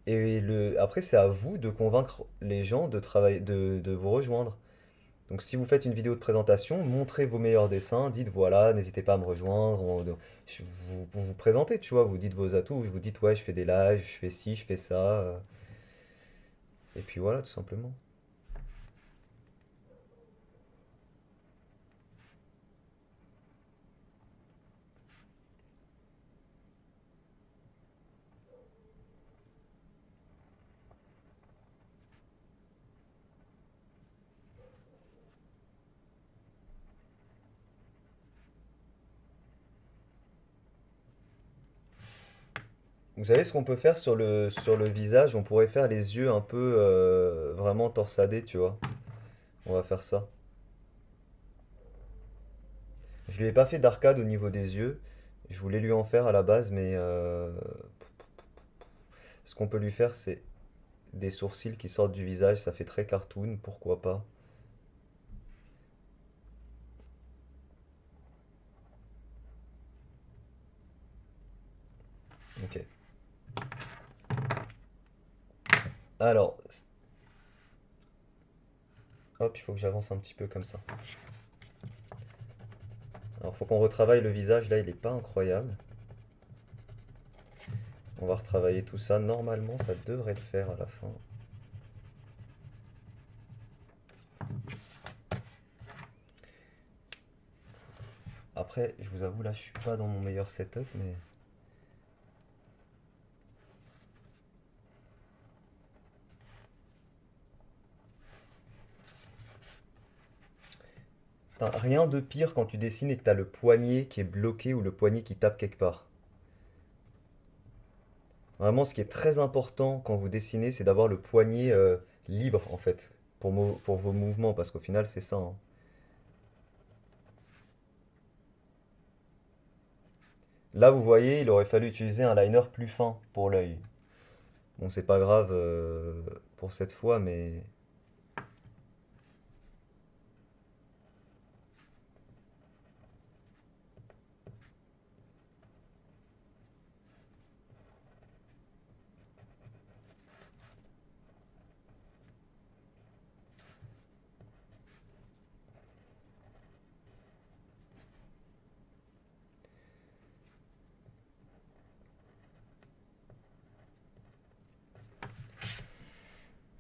Et après, c'est à vous de convaincre les gens de vous rejoindre. Donc si vous faites une vidéo de présentation, montrez vos meilleurs dessins, dites voilà, n'hésitez pas à me rejoindre. Vous vous présentez, tu vois, vous dites vos atouts, vous dites ouais, je fais des lives, je fais ci, je fais ça. Et puis voilà, tout simplement. Vous savez ce qu'on peut faire sur le visage? On pourrait faire les yeux un peu vraiment torsadés, tu vois. On va faire ça. Je lui ai pas fait d'arcade au niveau des yeux. Je voulais lui en faire à la base, mais ce qu'on peut lui faire, c'est des sourcils qui sortent du visage. Ça fait très cartoon, pourquoi pas. Ok. Alors, hop, il faut que j'avance un petit peu comme ça. Alors, faut qu'on retravaille le visage. Là, il est pas incroyable. On va retravailler tout ça. Normalement, ça devrait le faire à la fin. Après, je vous avoue, là, je suis pas dans mon meilleur setup, mais putain, rien de pire quand tu dessines et que t'as le poignet qui est bloqué ou le poignet qui tape quelque part. Vraiment, ce qui est très important quand vous dessinez, c'est d'avoir le poignet libre, en fait, pour vos mouvements, parce qu'au final, c'est ça, hein. Là, vous voyez, il aurait fallu utiliser un liner plus fin pour l'œil. Bon, c'est pas grave pour cette fois, mais...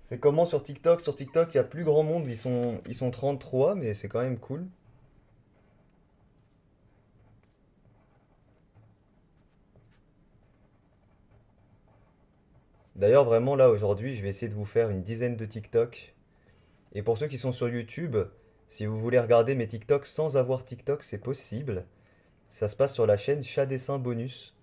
C'est comment sur TikTok? Sur TikTok, il y a plus grand monde, ils sont 33, mais c'est quand même cool. D'ailleurs, vraiment, là, aujourd'hui, je vais essayer de vous faire une dizaine de TikTok. Et pour ceux qui sont sur YouTube, si vous voulez regarder mes TikTok sans avoir TikTok, c'est possible. Ça se passe sur la chaîne Chat Dessin Bonus.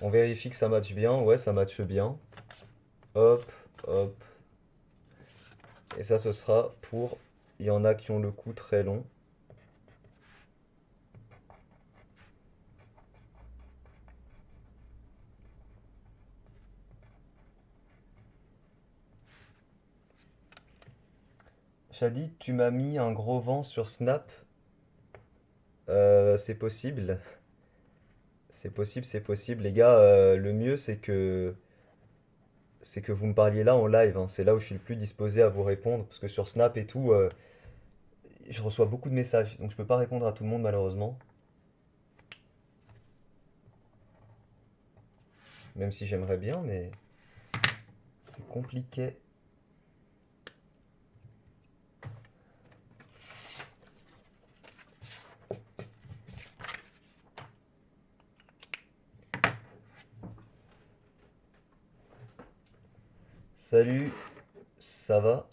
On vérifie que ça matche bien. Ouais, ça matche bien. Hop, hop. Et ça, ce sera pour... Il y en a qui ont le cou très long. Shadi, tu m'as mis un gros vent sur Snap. C'est possible. C'est possible, c'est possible. Les gars, le mieux, c'est que vous me parliez là en live, hein. C'est là où je suis le plus disposé à vous répondre. Parce que sur Snap et tout, je reçois beaucoup de messages. Donc je peux pas répondre à tout le monde, malheureusement. Même si j'aimerais bien, mais c'est compliqué. Salut, ça va?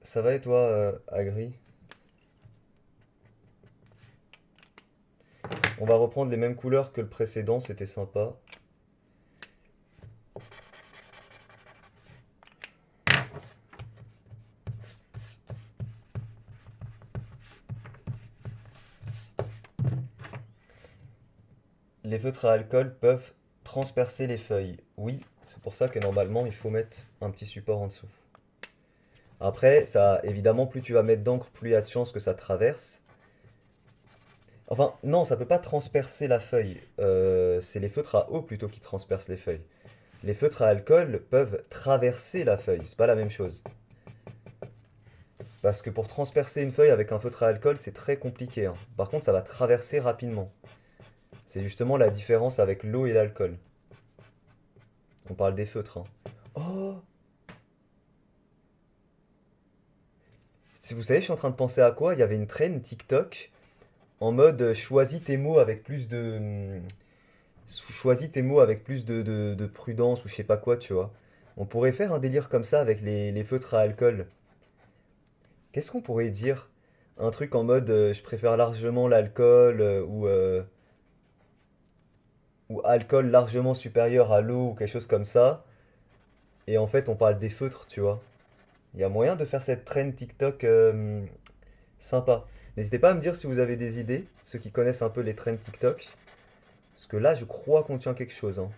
Ça va et toi, Agri? On va reprendre les mêmes couleurs que le précédent, c'était sympa. Les feutres à alcool peuvent transpercer les feuilles. Oui, c'est pour ça que normalement il faut mettre un petit support en dessous. Après, ça, évidemment, plus tu vas mettre d'encre, plus il y a de chances que ça traverse. Enfin, non, ça peut pas transpercer la feuille. C'est les feutres à eau plutôt qui transpercent les feuilles. Les feutres à alcool peuvent traverser la feuille, c'est pas la même chose. Parce que pour transpercer une feuille avec un feutre à alcool, c'est très compliqué, hein. Par contre, ça va traverser rapidement. C'est justement la différence avec l'eau et l'alcool. On parle des feutres, hein. Oh! Si vous savez, je suis en train de penser à quoi? Il y avait une trend TikTok en mode choisis tes mots avec plus de... choisis tes mots avec plus de prudence ou je sais pas quoi, tu vois. On pourrait faire un délire comme ça avec les feutres à alcool. Qu'est-ce qu'on pourrait dire? Un truc en mode je préfère largement l'alcool ou alcool largement supérieur à l'eau ou quelque chose comme ça. Et en fait, on parle des feutres, tu vois. Il y a moyen de faire cette trend TikTok sympa. N'hésitez pas à me dire si vous avez des idées, ceux qui connaissent un peu les trends TikTok. Parce que là, je crois qu'on tient quelque chose, hein.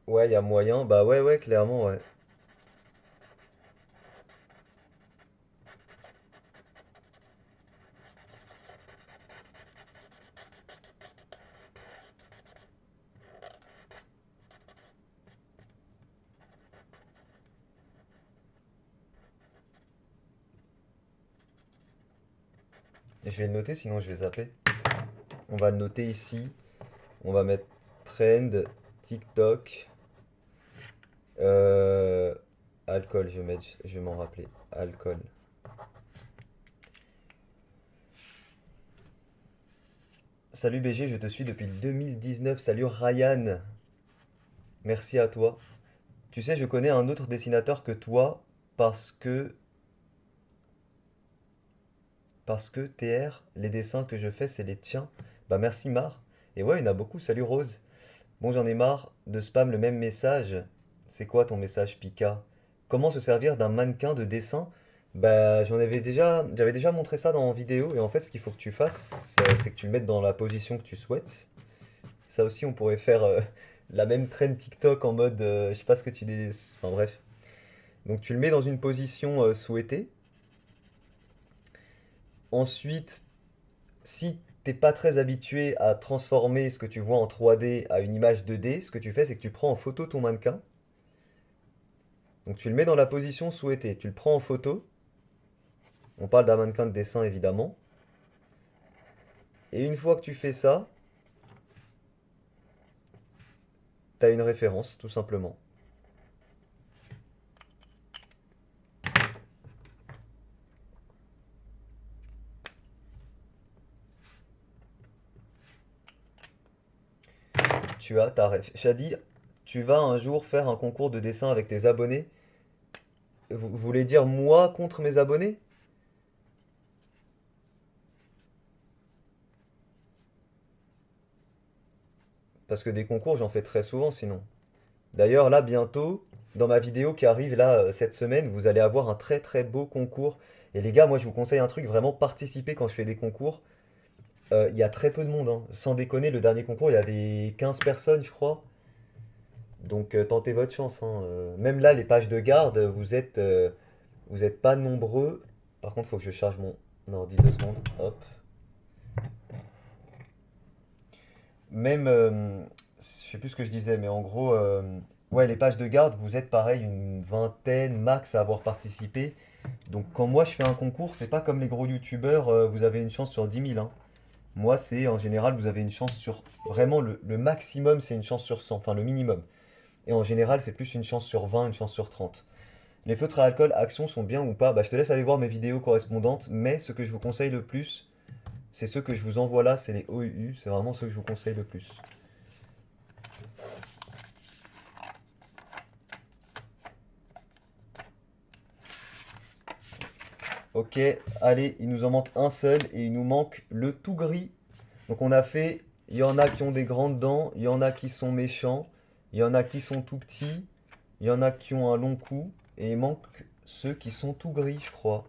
Ouais, il y a moyen. Bah ouais, ouais, clairement, ouais. Et je vais le noter, sinon je vais zapper. On va le noter ici. On va mettre trend TikTok. Euh, alcool, je vais m'en rappeler. Alcool. Salut BG, je te suis depuis 2019. Salut Ryan, merci à toi. Tu sais, je connais un autre dessinateur que toi parce que TR, les dessins que je fais, c'est les tiens. Bah merci Mar. Et ouais, il y en a beaucoup. Salut Rose. Bon, j'en ai marre de spam le même message. C'est quoi ton message, Pika? Comment se servir d'un mannequin de dessin? Bah, j'avais déjà montré ça dans en vidéo. Et en fait, ce qu'il faut que tu fasses, c'est que tu le mettes dans la position que tu souhaites. Ça aussi, on pourrait faire la même trend TikTok en mode, je sais pas ce que tu dis. Enfin bref. Donc tu le mets dans une position souhaitée. Ensuite, si t'es pas très habitué à transformer ce que tu vois en 3D à une image 2D, ce que tu fais, c'est que tu prends en photo ton mannequin. Donc tu le mets dans la position souhaitée. Tu le prends en photo. On parle d'un mannequin de dessin évidemment. Et une fois que tu fais ça, t'as une référence tout simplement. Tu as ta ref. Shadi, tu vas un jour faire un concours de dessin avec tes abonnés. Vous voulez dire moi contre mes abonnés? Parce que des concours, j'en fais très souvent sinon. D'ailleurs, là, bientôt, dans ma vidéo qui arrive là cette semaine, vous allez avoir un très très beau concours. Et les gars, moi je vous conseille un truc, vraiment participer quand je fais des concours. Il y a très peu de monde, hein. Sans déconner, le dernier concours, il y avait 15 personnes, je crois. Donc tentez votre chance, hein. Même là, les pages de garde, vous êtes pas nombreux. Par contre, il faut que je charge mon ordi 2 secondes. Hop. Même, je sais plus ce que je disais, mais en gros, ouais, les pages de garde, vous êtes pareil, une vingtaine max à avoir participé. Donc quand moi je fais un concours, c'est pas comme les gros youtubeurs, vous avez une chance sur 10 000, hein. Moi, c'est en général, vous avez une chance sur. Vraiment, le maximum, c'est une chance sur 100, enfin le minimum. Et en général, c'est plus une chance sur 20, une chance sur 30. Les feutres à alcool, action sont bien ou pas? Bah, je te laisse aller voir mes vidéos correspondantes, mais ce que je vous conseille le plus, c'est ceux que je vous envoie là, c'est les OUU, c'est vraiment ceux que je vous conseille le plus. Ok, allez, il nous en manque un seul et il nous manque le tout gris. Donc on a fait, il y en a qui ont des grandes dents, il y en a qui sont méchants, il y en a qui sont tout petits, il y en a qui ont un long cou, et il manque ceux qui sont tout gris, je crois.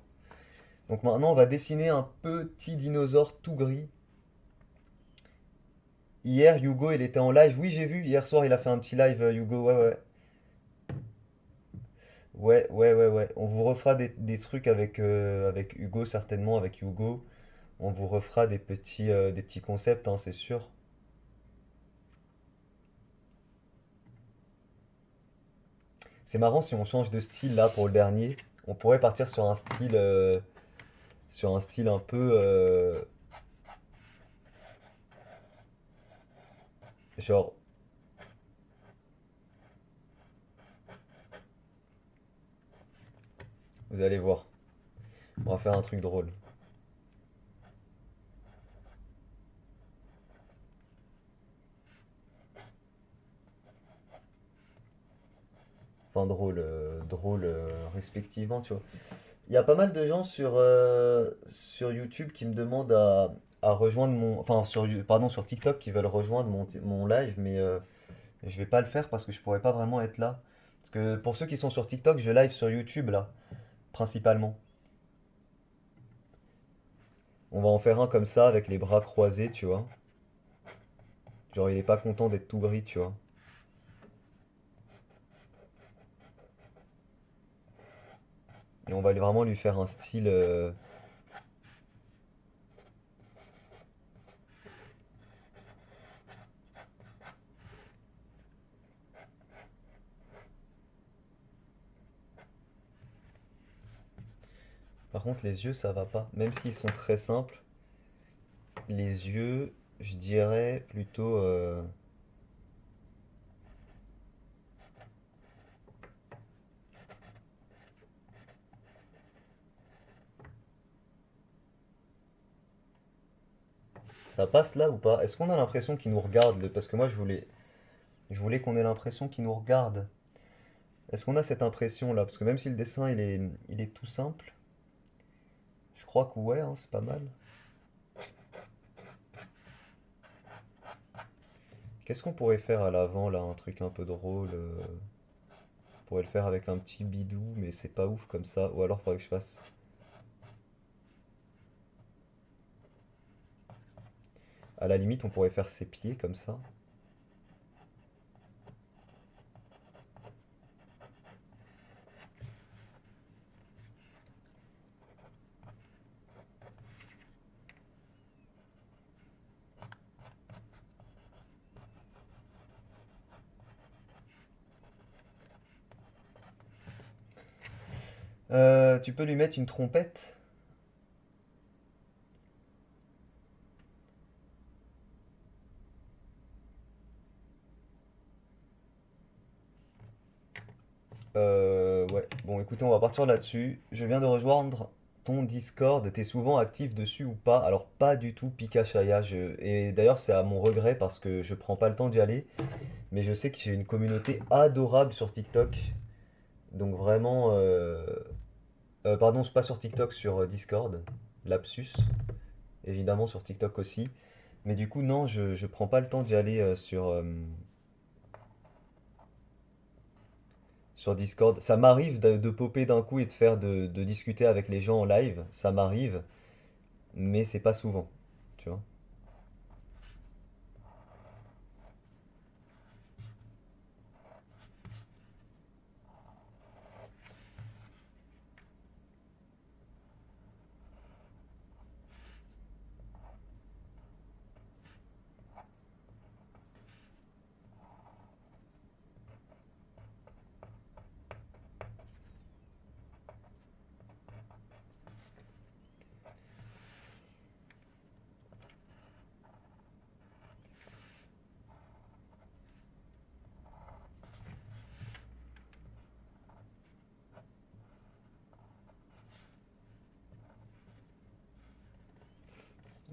Donc maintenant on va dessiner un petit dinosaure tout gris. Hier, Hugo, il était en live. Oui, j'ai vu, hier soir, il a fait un petit live, Hugo. Ouais, ouais. Ouais, ouais, ouais, ouais. On vous refera des trucs avec Hugo, certainement, avec Hugo. On vous refera des petits concepts, hein, c'est sûr. C'est marrant si on change de style là pour le dernier. On pourrait partir sur un style un peu, genre, vous allez voir. On va faire un truc drôle. Enfin, drôle respectivement, tu vois. Il y a pas mal de gens sur YouTube qui me demandent à rejoindre mon. Enfin, pardon, sur TikTok qui veulent rejoindre mon live, mais je vais pas le faire parce que je pourrais pas vraiment être là. Parce que pour ceux qui sont sur TikTok, je live sur YouTube là, principalement. On va en faire un comme ça avec les bras croisés, tu vois. Genre, il est pas content d'être tout gris, tu vois. Et on va vraiment lui faire un style. Par contre, les yeux, ça va pas. Même s'ils sont très simples, les yeux, je dirais plutôt. Ça passe là ou pas? Est-ce qu'on a l'impression qu'ils nous regardent? Parce que moi je voulais qu'on ait l'impression qu'ils nous regardent. Est-ce qu'on a cette impression là? Parce que même si le dessin il est tout simple, je crois que ouais, hein, c'est pas mal. Qu'est-ce qu'on pourrait faire à l'avant là? Un truc un peu drôle. On pourrait le faire avec un petit bidou, mais c'est pas ouf comme ça. Ou alors faudrait que je fasse. À la limite, on pourrait faire ses pieds comme ça. Tu peux lui mettre une trompette? Ouais. Bon, écoutez, on va partir là-dessus. Je viens de rejoindre ton Discord. T'es souvent actif dessus ou pas? Alors, pas du tout, Pikachaya. Et d'ailleurs, c'est à mon regret parce que je prends pas le temps d'y aller. Mais je sais que j'ai une communauté adorable sur TikTok. Donc vraiment... pardon, c'est pas sur TikTok, sur Discord. Lapsus. Évidemment sur TikTok aussi. Mais du coup, non, je prends pas le temps d'y aller sur Discord. Ça m'arrive de popper d'un coup et de discuter avec les gens en live. Ça m'arrive, mais c'est pas souvent. Tu vois.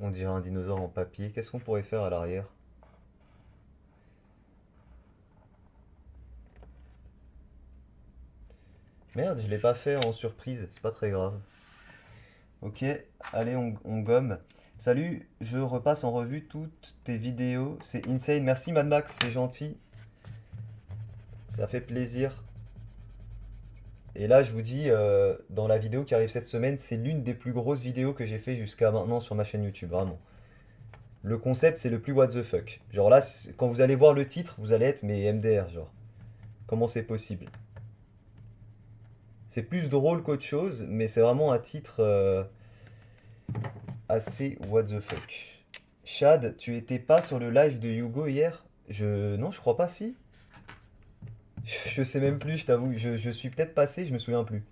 On dirait un dinosaure en papier. Qu'est-ce qu'on pourrait faire à l'arrière? Merde, je l'ai pas fait en surprise. C'est pas très grave. Ok, allez, on gomme. Salut, je repasse en revue toutes tes vidéos. C'est insane. Merci Mad Max, c'est gentil. Ça fait plaisir. Et là, je vous dis, dans la vidéo qui arrive cette semaine, c'est l'une des plus grosses vidéos que j'ai fait jusqu'à maintenant sur ma chaîne YouTube, vraiment. Le concept, c'est le plus what the fuck. Genre là, quand vous allez voir le titre, vous allez être, mais MDR, genre. Comment c'est possible? C'est plus drôle qu'autre chose, mais c'est vraiment un titre assez what the fuck. Chad, tu étais pas sur le live de Hugo hier? Non, je crois pas, si. Je sais même plus, je t'avoue. Je suis peut-être passé, je me souviens plus.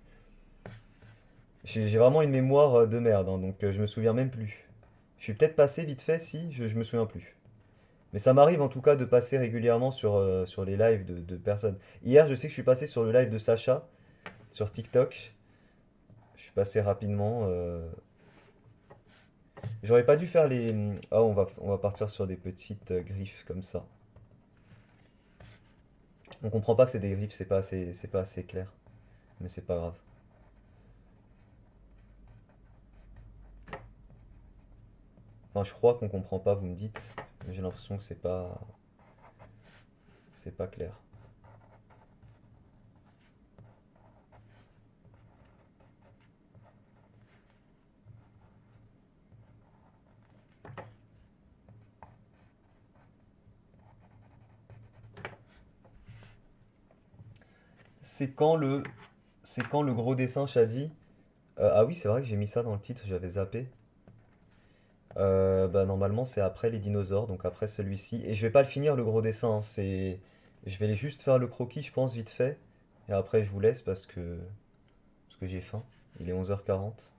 J'ai vraiment une mémoire de merde, hein, donc je me souviens même plus. Je suis peut-être passé vite fait, si, je me souviens plus. Mais ça m'arrive en tout cas de passer régulièrement sur les lives de personnes. Hier, je sais que je suis passé sur le live de Sacha, sur TikTok. Je suis passé rapidement. J'aurais pas dû faire les... Ah, on va partir sur des petites griffes comme ça. On comprend pas que c'est des griffes, c'est pas assez clair. Mais c'est pas grave. Enfin, je crois qu'on comprend pas, vous me dites. Mais j'ai l'impression que c'est pas clair. C'est quand le... C'est quand le gros dessin, Shadi? Ah oui, c'est vrai que j'ai mis ça dans le titre, j'avais zappé. Bah normalement c'est après les dinosaures, donc après celui-ci. Et je vais pas le finir le gros dessin, hein, Je vais juste faire le croquis, je pense, vite fait. Et après je vous laisse parce que j'ai faim. Il est 11h40.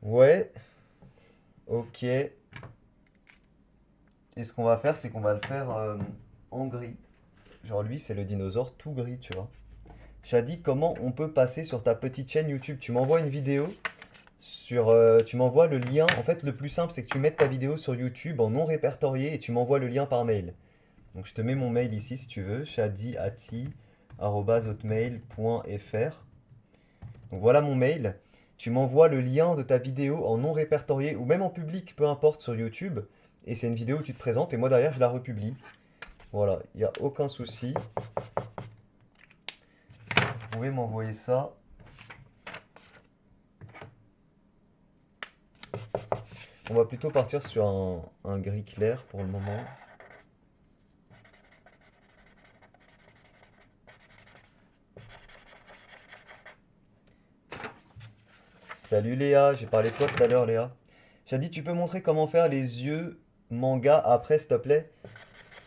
Ouais, ok. Et ce qu'on va faire, c'est qu'on va le faire en gris. Genre lui, c'est le dinosaure tout gris, tu vois. Shadi, comment on peut passer sur ta petite chaîne YouTube? Tu m'envoies une vidéo tu m'envoies le lien. En fait, le plus simple, c'est que tu mettes ta vidéo sur YouTube en non répertorié et tu m'envoies le lien par mail. Donc je te mets mon mail ici si tu veux, shadiati@hotmail.fr. Donc voilà mon mail. Tu m'envoies le lien de ta vidéo en non répertorié ou même en public, peu importe, sur YouTube. Et c'est une vidéo où tu te présentes et moi derrière je la republie. Voilà, il n'y a aucun souci. Vous pouvez m'envoyer ça. On va plutôt partir sur un gris clair pour le moment. Salut Léa, j'ai parlé de toi tout à l'heure Léa. J'ai dit tu peux montrer comment faire les yeux manga après s'il te plaît.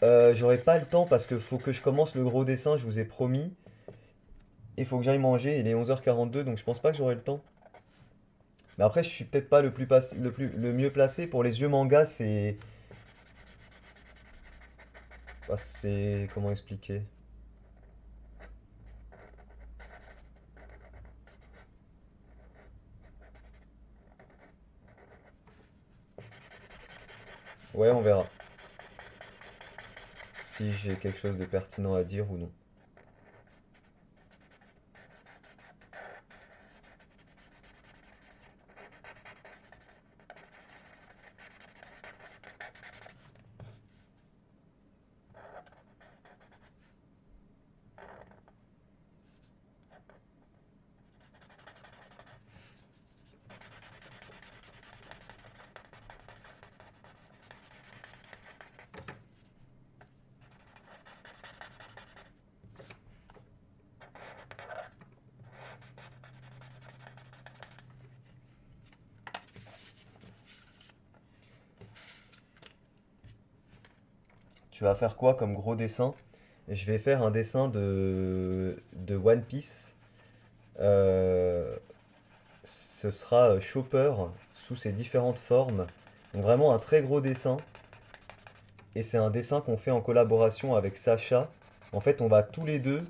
J'aurai pas le temps parce que faut que je commence le gros dessin, je vous ai promis. Il faut que j'aille manger, il est 11h42 donc je pense pas que j'aurai le temps. Mais après je suis peut-être pas le mieux placé pour les yeux manga, c'est comment expliquer? Ouais, on verra si j'ai quelque chose de pertinent à dire ou non. Tu vas faire quoi comme gros dessin? Je vais faire un dessin de One Piece. Euh, Ce sera Chopper sous ses différentes formes. Donc vraiment un très gros dessin. Et c'est un dessin qu'on fait en collaboration avec Sacha. En fait, on est tous les deux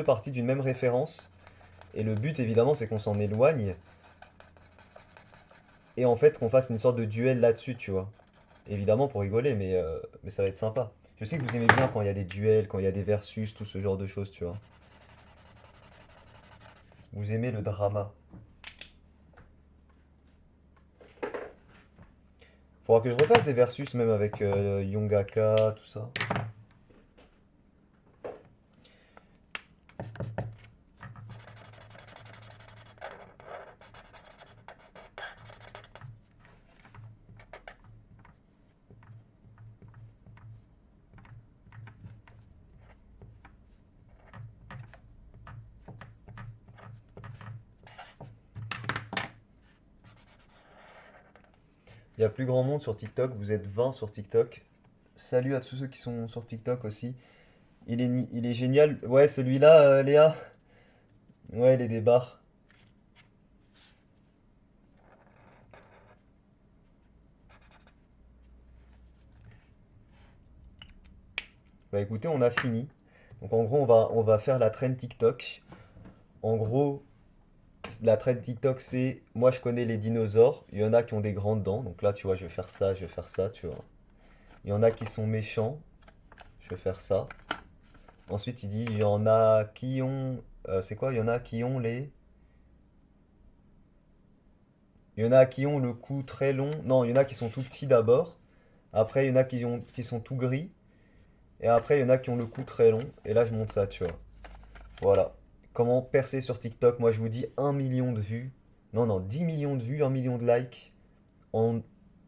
partis d'une même référence. Et le but, évidemment, c'est qu'on s'en éloigne. Et en fait, qu'on fasse une sorte de duel là-dessus, tu vois. Évidemment pour rigoler, mais ça va être sympa. Je sais que vous aimez bien quand il y a des duels, quand il y a des versus, tout ce genre de choses, tu vois. Vous aimez le drama. Faudra que je refasse des versus même avec Yongaka, tout ça. Il y a plus grand monde sur TikTok, vous êtes 20 sur TikTok. Salut à tous ceux qui sont sur TikTok aussi. Il est génial. Ouais, celui-là, Léa. Ouais, les débats. Bah écoutez, on a fini. Donc en gros, on va faire la trend TikTok. En gros, la trend TikTok, c'est moi je connais les dinosaures. Il y en a qui ont des grandes dents. Donc là, tu vois, je vais faire ça, je vais faire ça, tu vois. Il y en a qui sont méchants. Je vais faire ça. Ensuite, il dit il y en a qui ont. C'est quoi? Il y en a qui ont les. Il y en a qui ont le cou très long. Non, il y en a qui sont tout petits d'abord. Après, il y en a qui sont tout gris. Et après, il y en a qui ont le cou très long. Et là, je monte ça, tu vois. Voilà. Comment percer sur TikTok? Moi, je vous dis 1 million de vues. Non, non, 10 millions de vues, 1 million de likes en,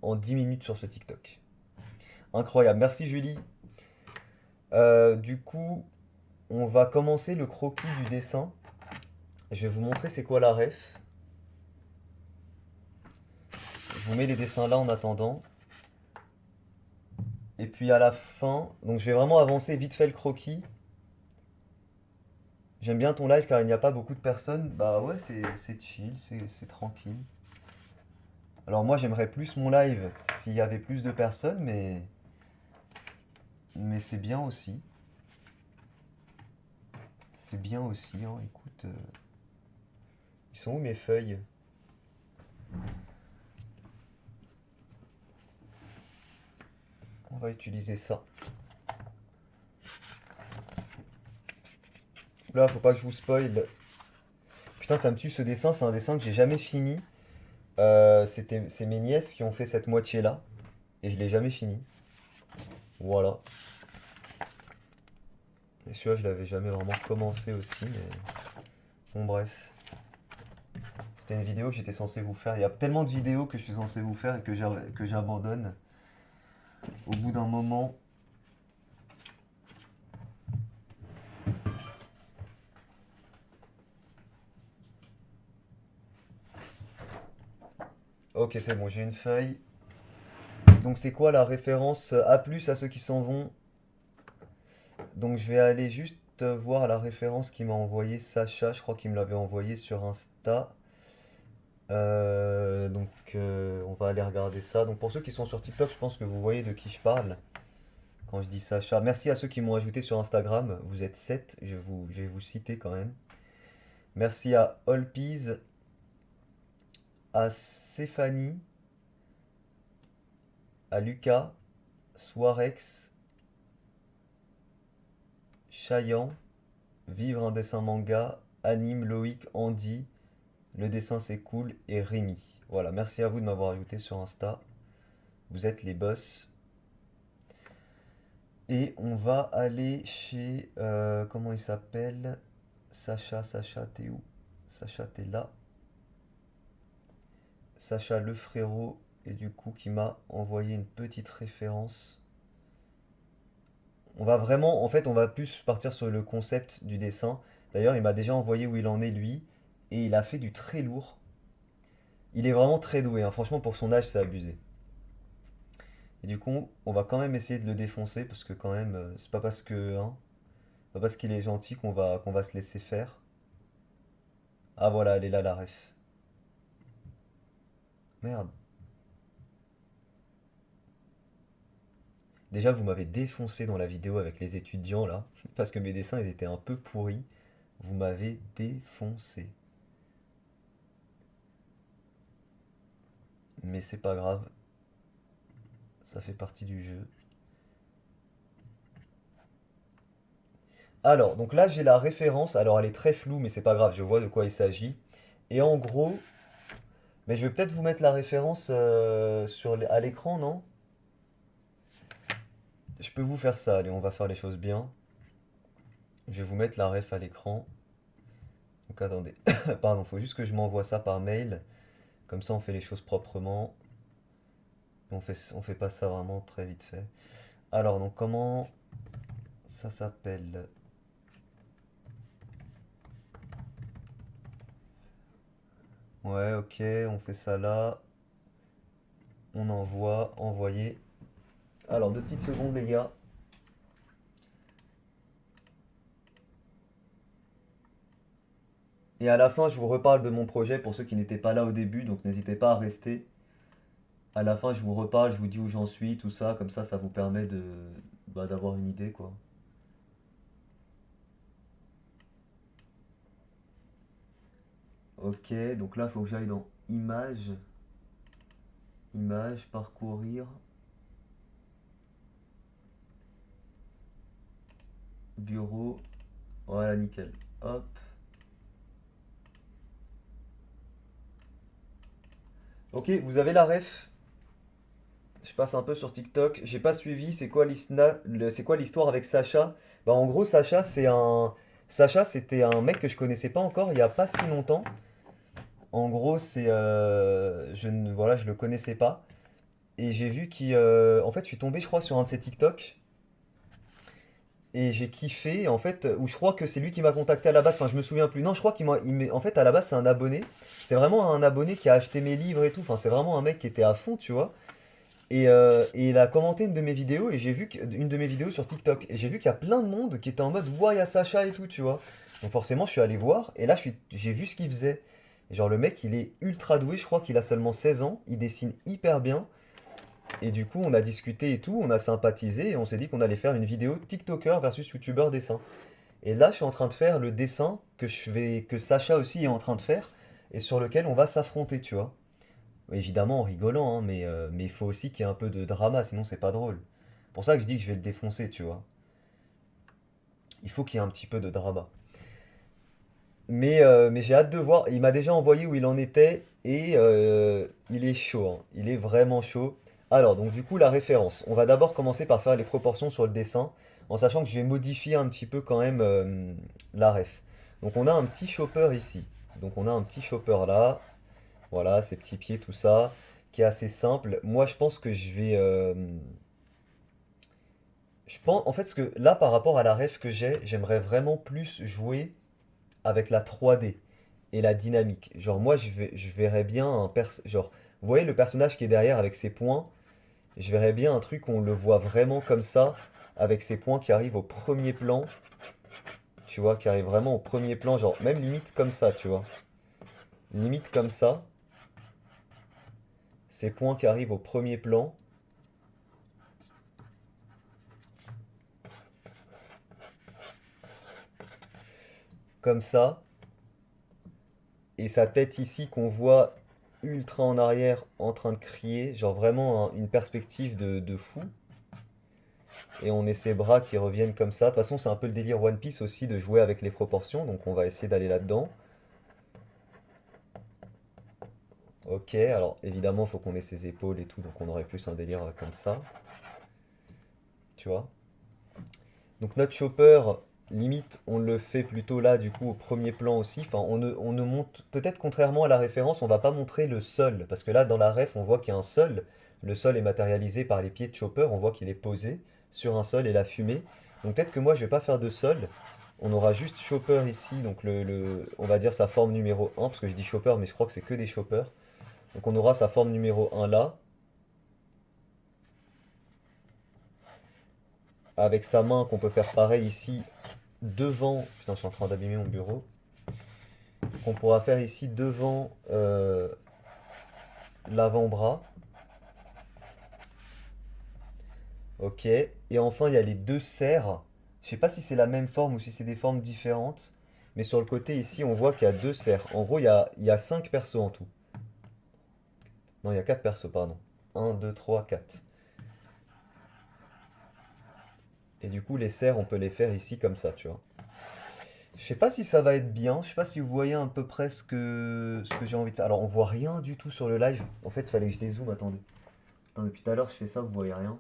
en 10 minutes sur ce TikTok. Incroyable. Merci, Julie. Du coup, on va commencer le croquis du dessin. Je vais vous montrer c'est quoi la ref. Je vous mets les dessins là en attendant. Et puis à la fin, donc je vais vraiment avancer vite fait le croquis. J'aime bien ton live car il n'y a pas beaucoup de personnes. Bah ouais, c'est chill, c'est tranquille. Alors moi j'aimerais plus mon live s'il y avait plus de personnes, mais c'est bien aussi. C'est bien aussi, hein. Écoute, ils sont où mes feuilles? On va utiliser ça. Là, faut pas que je vous spoil. Putain, ça me tue ce dessin, c'est un dessin que j'ai jamais fini. C'est mes nièces qui ont fait cette moitié-là. Et je l'ai jamais fini. Voilà. Et celui-là, je l'avais jamais vraiment commencé aussi, mais... Bon, bref. C'était une vidéo que j'étais censé vous faire. Il y a tellement de vidéos que je suis censé vous faire et que j'abandonne. Au bout d'un moment... Ok, c'est bon, j'ai une feuille. Donc c'est quoi la référence A+, à ceux qui s'en vont? Donc je vais aller juste voir la référence qu'il m'a envoyé Sacha. Je crois qu'il me l'avait envoyé sur Insta. On va aller regarder ça. Donc pour ceux qui sont sur TikTok, je pense que vous voyez de qui je parle quand je dis Sacha. Merci à ceux qui m'ont ajouté sur Instagram. Vous êtes 7, je vais vous citer quand même. Merci à Olpiz, à Stéphanie, à Lucas, Soirex, Chayan, Vivre un dessin manga, Anime, Loïc, Andy, Le dessin c'est cool et Rémi. Voilà, merci à vous de m'avoir ajouté sur Insta. Vous êtes les boss. Et on va aller chez... comment il s'appelle? Sacha, t'es où? Sacha, t'es là. Sacha le frérot, et du coup qui m'a envoyé une petite référence. On va vraiment, en fait, on va plus partir sur le concept du dessin. D'ailleurs, il m'a déjà envoyé où il en est lui, et il a fait du très lourd. Il est vraiment très doué, hein. Franchement, pour son âge, c'est abusé. Et du coup, on va quand même essayer de le défoncer, parce que quand même, c'est pas parce que, hein, pas parce qu'il est gentil qu'on va se laisser faire. Ah voilà, elle est là la ref. Merde. Déjà, vous m'avez défoncé dans la vidéo avec les étudiants là, parce que mes dessins ils étaient un peu pourris. Vous m'avez défoncé. Mais c'est pas grave, ça fait partie du jeu. Alors, donc là j'ai la référence, alors elle est très floue, mais c'est pas grave, je vois de quoi il s'agit. Et en gros, mais je vais peut-être vous mettre la référence à l'écran, non? Je peux vous faire ça, allez, on va faire les choses bien. Je vais vous mettre la ref à l'écran. Donc attendez, pardon, faut juste que je m'envoie ça par mail. Comme ça on fait les choses proprement. On fait pas ça vraiment très vite fait. Alors, donc comment ça s'appelle? Ouais, ok, on fait ça là. On envoie, envoyer. Alors, 2 petites secondes, les gars. Et à la fin, je vous reparle de mon projet pour ceux qui n'étaient pas là au début, donc n'hésitez pas à rester. À la fin, je vous reparle, je vous dis où j'en suis, tout ça, comme ça vous permet d'avoir une idée, quoi. Ok, donc là, il faut que j'aille dans Images, Images, Parcourir, Bureau. Voilà, nickel. Hop. Ok, vous avez la ref. Je passe un peu sur TikTok. J'ai pas suivi. C'est quoi l'histoire avec Sacha? Bah en gros, Sacha, c'était un mec que je connaissais pas encore il y a pas si longtemps. En gros, voilà, je le connaissais pas. Et j'ai vu en fait, je suis tombé, je crois, sur un de ses TikTok. Et j'ai kiffé, en fait, ou je crois que c'est lui qui m'a contacté à la base. Enfin, je me souviens plus. Non, je crois en fait, à la base, c'est un abonné. C'est vraiment un abonné qui a acheté mes livres et tout. Enfin, c'est vraiment un mec qui était à fond, tu vois. Et il a commenté une de mes vidéos et une de mes vidéos sur TikTok. Et j'ai vu qu'il y a plein de monde qui était en mode ouais, il y a Sacha et tout, tu vois. Donc forcément, je suis allé voir et là, j'ai vu ce qu'il faisait. Et genre le mec, il est ultra doué, je crois qu'il a seulement 16 ans, il dessine hyper bien. Et du coup, on a discuté et tout, on a sympathisé et on s'est dit qu'on allait faire une vidéo TikToker versus YouTuber dessin. Et là, je suis en train de faire le dessin que Sacha aussi est en train de faire et sur lequel on va s'affronter, tu vois. Évidemment en rigolant, hein, mais il faut aussi qu'il y ait un peu de drama, sinon c'est pas drôle. Pour ça que je dis que je vais le défoncer, tu vois. Il faut qu'il y ait un petit peu de drama. Mais j'ai hâte de voir. Il m'a déjà envoyé où il en était et il est chaud, hein. Il est vraiment chaud. Alors, donc du coup, la référence. On va d'abord commencer par faire les proportions sur le dessin, en sachant que je vais modifier un petit peu quand même la ref. Donc on a un petit chopper ici. Donc on a un petit chopper là. Voilà, ses petits pieds, tout ça, qui est assez simple. Moi, je pense que je vais... je pense, en fait, ce que là, par rapport à la ref que j'ai, j'aimerais vraiment plus jouer avec la 3D et la dynamique. Genre, moi, je verrais bien Genre, vous voyez le personnage qui est derrière avec ses poings? Je verrais bien un truc où on le voit vraiment comme ça, avec ses poings qui arrivent au premier plan. Tu vois, qui arrivent vraiment au premier plan, genre, même limite comme ça, tu vois. Limite comme ça, ses poings qui arrivent au premier plan, comme ça. Et sa tête ici qu'on voit ultra en arrière en train de crier, genre vraiment une perspective de fou. Et on est ses bras qui reviennent comme ça. De toute façon, c'est un peu le délire One Piece aussi de jouer avec les proportions, donc on va essayer d'aller là-dedans. Ok, alors évidemment, il faut qu'on ait ses épaules et tout, donc on aurait plus un délire comme ça, tu vois. Donc notre chopper, limite, on le fait plutôt là, du coup, au premier plan aussi. Enfin, on ne monte, peut-être contrairement à la référence, on va pas montrer le sol. Parce que là, dans la ref, on voit qu'il y a un sol. Le sol est matérialisé par les pieds de chopper. On voit qu'il est posé sur un sol et la fumée. Donc peut-être que moi, je vais pas faire de sol. On aura juste chopper ici, donc on va dire sa forme numéro un parce que je dis chopper, mais je crois que c'est que des choppers. Donc on aura sa forme numéro un là, avec sa main qu'on peut faire pareil ici devant. Putain, je suis en train d'abîmer mon bureau. Qu'on pourra faire ici devant l'avant-bras. Ok. Et enfin, il y a les deux serres. Je sais pas si c'est la même forme ou si c'est des formes différentes. Mais sur le côté ici, on voit qu'il y a deux serres. En gros, il y a 5 persos en tout. Non, il y a 4 persos, pardon. Un, 2, 3, 4. Et du coup, les serres, on peut les faire ici comme ça, tu vois. Je sais pas si ça va être bien. Je sais pas si vous voyez à peu près ce que j'ai envie de faire. Alors, on voit rien du tout sur le live. En fait, il fallait que je dézoome. Attendez. Attendez, depuis tout à l'heure, je fais ça, vous voyez rien.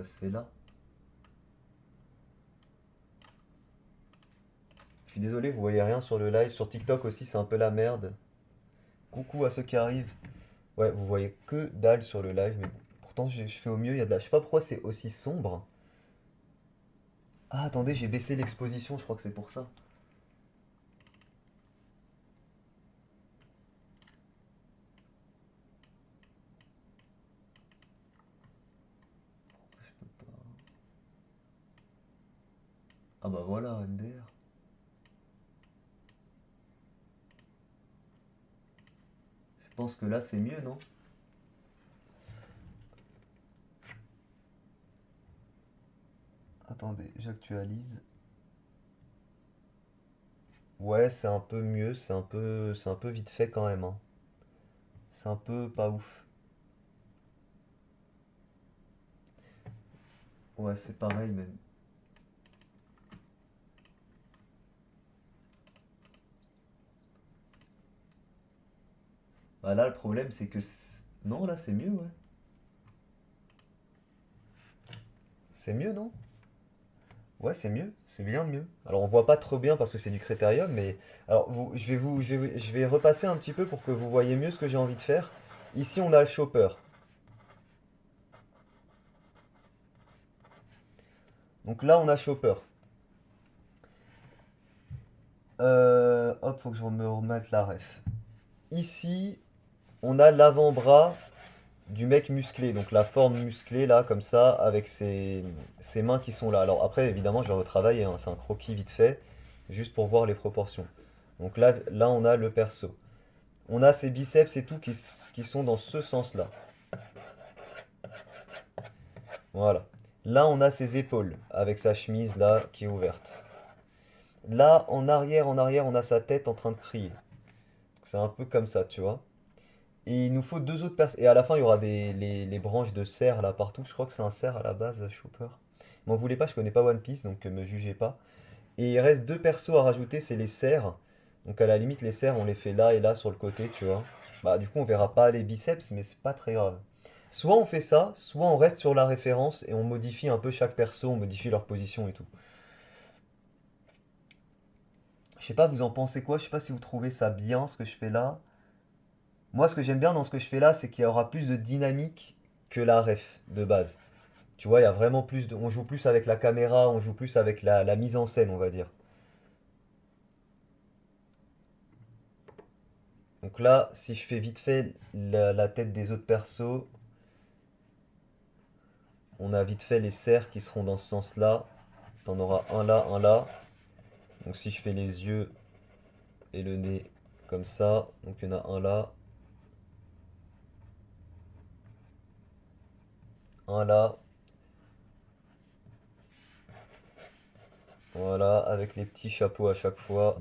C'est là. Je suis désolé, vous voyez rien sur le live. Sur TikTok aussi, c'est un peu la merde. Coucou à ceux qui arrivent. Ouais, vous voyez que dalle sur le live, mais bon. Pourtant, je fais au mieux. Il y a de la... Je sais pas pourquoi c'est aussi sombre. Ah, attendez, j'ai baissé l'exposition, je crois que c'est pour ça. Je peux pas. Ah bah voilà, MDR. Je pense que là, c'est mieux, non? Attendez, j'actualise. Ouais, c'est un peu mieux, c'est un peu vite fait quand même, hein. C'est un peu pas ouf. Ouais, c'est pareil même. Bah là, le problème, c'est que... Non, là, c'est mieux, ouais. C'est mieux, non? Ouais, c'est mieux, c'est bien mieux. Alors, on voit pas trop bien parce que c'est du critérium, mais... Alors, je vais repasser un petit peu pour que vous voyez mieux ce que j'ai envie de faire. Ici, on a le chopper. Donc là, on a chopper. Hop, faut que je me remette la ref. Ici, on a l'avant-bras du mec musclé, donc la forme musclée là, comme ça, avec ses mains qui sont là. Alors après, évidemment, je vais retravailler, hein, c'est un croquis vite fait, juste pour voir les proportions. Donc là on a le perso. On a ses biceps et tout qui sont dans ce sens-là. Voilà. Là, on a ses épaules, avec sa chemise là, qui est ouverte. Là, en arrière, on a sa tête en train de crier. C'est un peu comme ça, tu vois. Et il nous faut deux autres personnes. Et à la fin, il y aura les branches de cerf là partout. Je crois que c'est un cerf à la base, Chopper. M'en voulez pas, je connais pas One Piece, donc me jugez pas. Et il reste deux persos à rajouter, c'est les cerfs. Donc à la limite, les cerfs, on les fait là et là sur le côté, tu vois. Bah du coup, on verra pas les biceps, mais c'est pas très grave. Soit on fait ça, soit on reste sur la référence et on modifie un peu chaque perso, on modifie leur position et tout. Je sais pas, vous en pensez quoi? Je sais pas si vous trouvez ça bien ce que je fais là. Moi, ce que j'aime bien dans ce que je fais là, c'est qu'il y aura plus de dynamique que la ref de base. Tu vois, il y a vraiment plus de... On joue plus avec la caméra, on joue plus avec la mise en scène, on va dire. Donc là, si je fais vite fait la tête des autres persos, on a vite fait les cerfs qui seront dans ce sens-là. T'en auras un là, un là. Donc si je fais les yeux et le nez comme ça, donc il y en a un là, un là. Voilà, avec les petits chapeaux à chaque fois,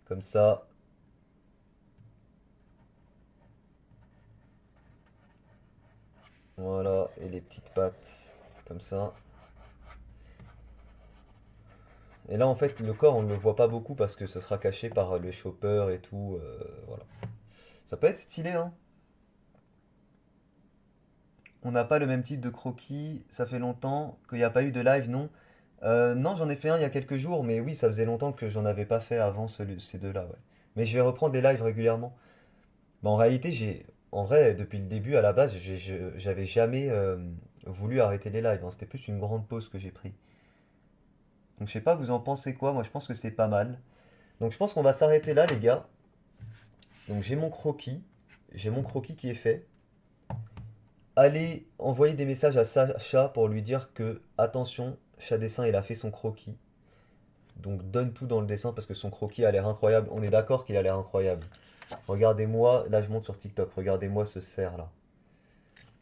comme ça. Voilà, et les petites pattes, comme ça. Et là, en fait, le corps, on ne le voit pas beaucoup parce que ce sera caché par le chopper et tout. Voilà. Ça peut être stylé, hein. On n'a pas le même type de croquis. Ça fait longtemps qu'il n'y a pas eu de live, non? Non, j'en ai fait un il y a quelques jours, mais oui, ça faisait longtemps que j'en avais pas fait avant ces deux-là, ouais. Mais je vais reprendre des lives régulièrement. Bah, en réalité, en vrai, depuis le début, à la base, j'avais jamais voulu arrêter les lives, hein. C'était plus une grande pause que j'ai pris. Donc je sais pas, vous en pensez quoi? Moi, je pense que c'est pas mal. Donc je pense qu'on va s'arrêter là, les gars. Donc j'ai mon croquis qui est fait. Allez envoyer des messages à Sacha pour lui dire que attention, Chat Dessin, il a fait son croquis. Donc donne tout dans le dessin parce que son croquis a l'air incroyable. On est d'accord qu'il a l'air incroyable. Regardez-moi, là je monte sur TikTok, regardez-moi ce cerf là.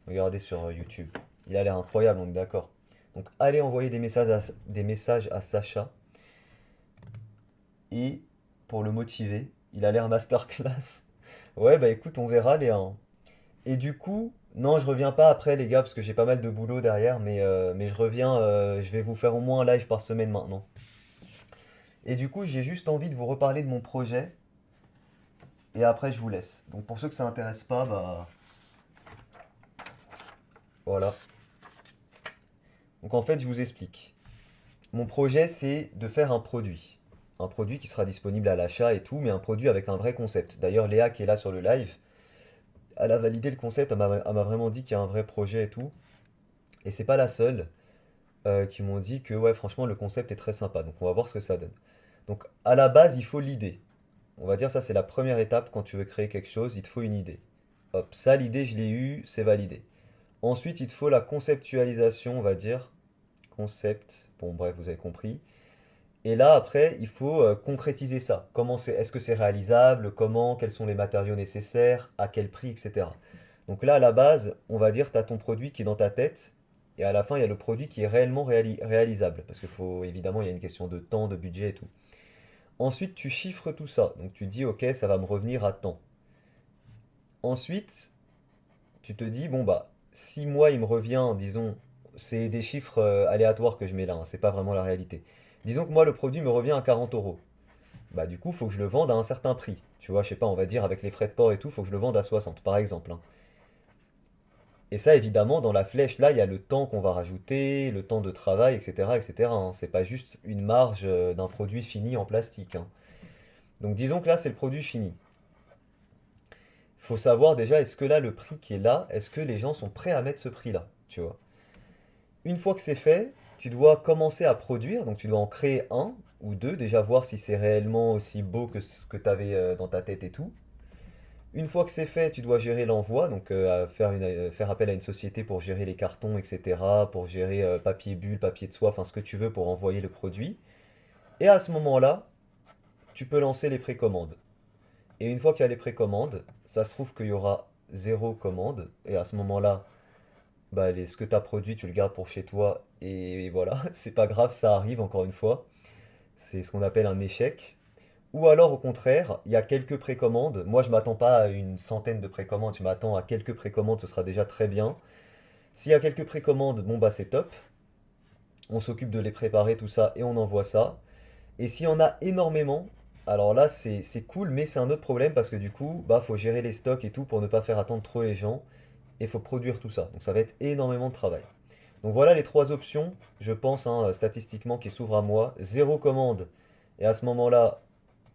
Regardez sur YouTube. Il a l'air incroyable, on est d'accord. Donc allez envoyer des messages à Sacha. Et pour le motiver, il a l'air masterclass. Ouais, bah écoute, on verra Léa, hein. Et du coup, non, je reviens pas après les gars, parce que j'ai pas mal de boulot derrière, mais je reviens, je vais vous faire au moins un live par semaine maintenant. Et du coup, j'ai juste envie de vous reparler de mon projet, et après je vous laisse. Donc pour ceux que ça intéresse pas, bah voilà. Donc en fait, je vous explique. Mon projet, c'est de faire un produit. Un produit qui sera disponible à l'achat et tout, mais un produit avec un vrai concept. D'ailleurs, Léa qui est là sur le live, elle a validé le concept, elle m'a vraiment dit qu'il y a un vrai projet et tout. Et c'est pas la seule qui m'ont dit que ouais, franchement, le concept est très sympa. Donc on va voir ce que ça donne. Donc à la base, il faut l'idée. On va dire ça, c'est la première étape quand tu veux créer quelque chose, il te faut une idée. Hop, ça, l'idée, je l'ai eue, c'est validé. Ensuite, il te faut la conceptualisation, on va dire. Concept, bon bref, vous avez compris. Et là, après, il faut concrétiser ça. Est-ce que c'est réalisable? Comment? Quels sont les matériaux nécessaires? À quel prix? Etc. Donc là, à la base, on va dire, tu as ton produit qui est dans ta tête. Et à la fin, il y a le produit qui est réellement réalisable. Parce qu'il faut, évidemment, il y a une question de temps, de budget et tout. Ensuite, tu chiffres tout ça. Donc tu dis, ok, ça va me revenir à temps. Ensuite, tu te dis, bon, bah, si moi, il me revient, disons, c'est des chiffres aléatoires que je mets là, hein, c'est pas vraiment la réalité. Disons que moi, le produit me revient à 40 euros. Bah du coup, faut que je le vende à un certain prix. Tu vois, je sais pas, on va dire avec les frais de port et tout, faut que je le vende à 60 par exemple, hein. Et ça, évidemment, dans la flèche, là, il y a le temps qu'on va rajouter, le temps de travail, etc., etc., hein. C'est pas juste une marge d'un produit fini en plastique, hein. Donc disons que là, c'est le produit fini. Faut savoir déjà, est-ce que là, le prix qui est là, est-ce que les gens sont prêts à mettre ce prix-là, tu vois? Une fois que c'est fait, tu dois commencer à produire, donc tu dois en créer un ou deux, déjà voir si c'est réellement aussi beau que ce que tu avais dans ta tête et tout. Une fois que c'est fait, tu dois gérer l'envoi, donc faire appel à une société pour gérer les cartons, etc., pour gérer papier bulle, papier de soie, enfin ce que tu veux pour envoyer le produit. Et à ce moment-là, tu peux lancer les précommandes. Et une fois qu'il y a les précommandes, ça se trouve qu'il y aura zéro commande. Et à ce moment-là, bah, ce que tu as produit, tu le gardes pour chez toi. Et voilà, c'est pas grave, ça arrive encore une fois. C'est ce qu'on appelle un échec. Ou alors au contraire, il y a quelques précommandes. Moi, je m'attends pas à une centaine de précommandes, je m'attends à quelques précommandes, ce sera déjà très bien. S'il y a quelques précommandes, bon bah c'est top. On s'occupe de les préparer, tout ça, et on envoie ça. Et s'il y en a énormément, alors là c'est cool, mais c'est un autre problème parce que du coup, bah faut gérer les stocks et tout pour ne pas faire attendre trop les gens. Et il faut produire tout ça. Donc ça va être énormément de travail. Donc voilà les trois options, je pense, hein, statistiquement, qui s'ouvrent à moi. Zéro commande. Et à ce moment-là,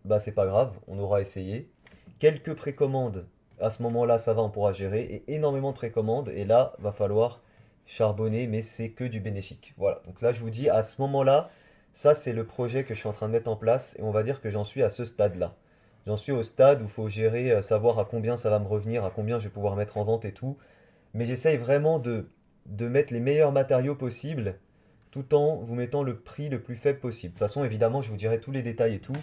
bah c'est pas grave, on aura essayé. Quelques précommandes, à ce moment-là ça va, on pourra gérer. Et énormément de précommandes, et là va falloir charbonner, mais c'est que du bénéfique. Voilà, donc là je vous dis, à ce moment-là, ça c'est le projet que je suis en train de mettre en place, et on va dire que j'en suis à ce stade-là. J'en suis au stade où il faut gérer, savoir à combien ça va me revenir, à combien je vais pouvoir mettre en vente et tout. Mais j'essaye vraiment de mettre les meilleurs matériaux possibles tout en vous mettant le prix le plus faible possible. De toute façon, évidemment, je vous dirai tous les détails et tout,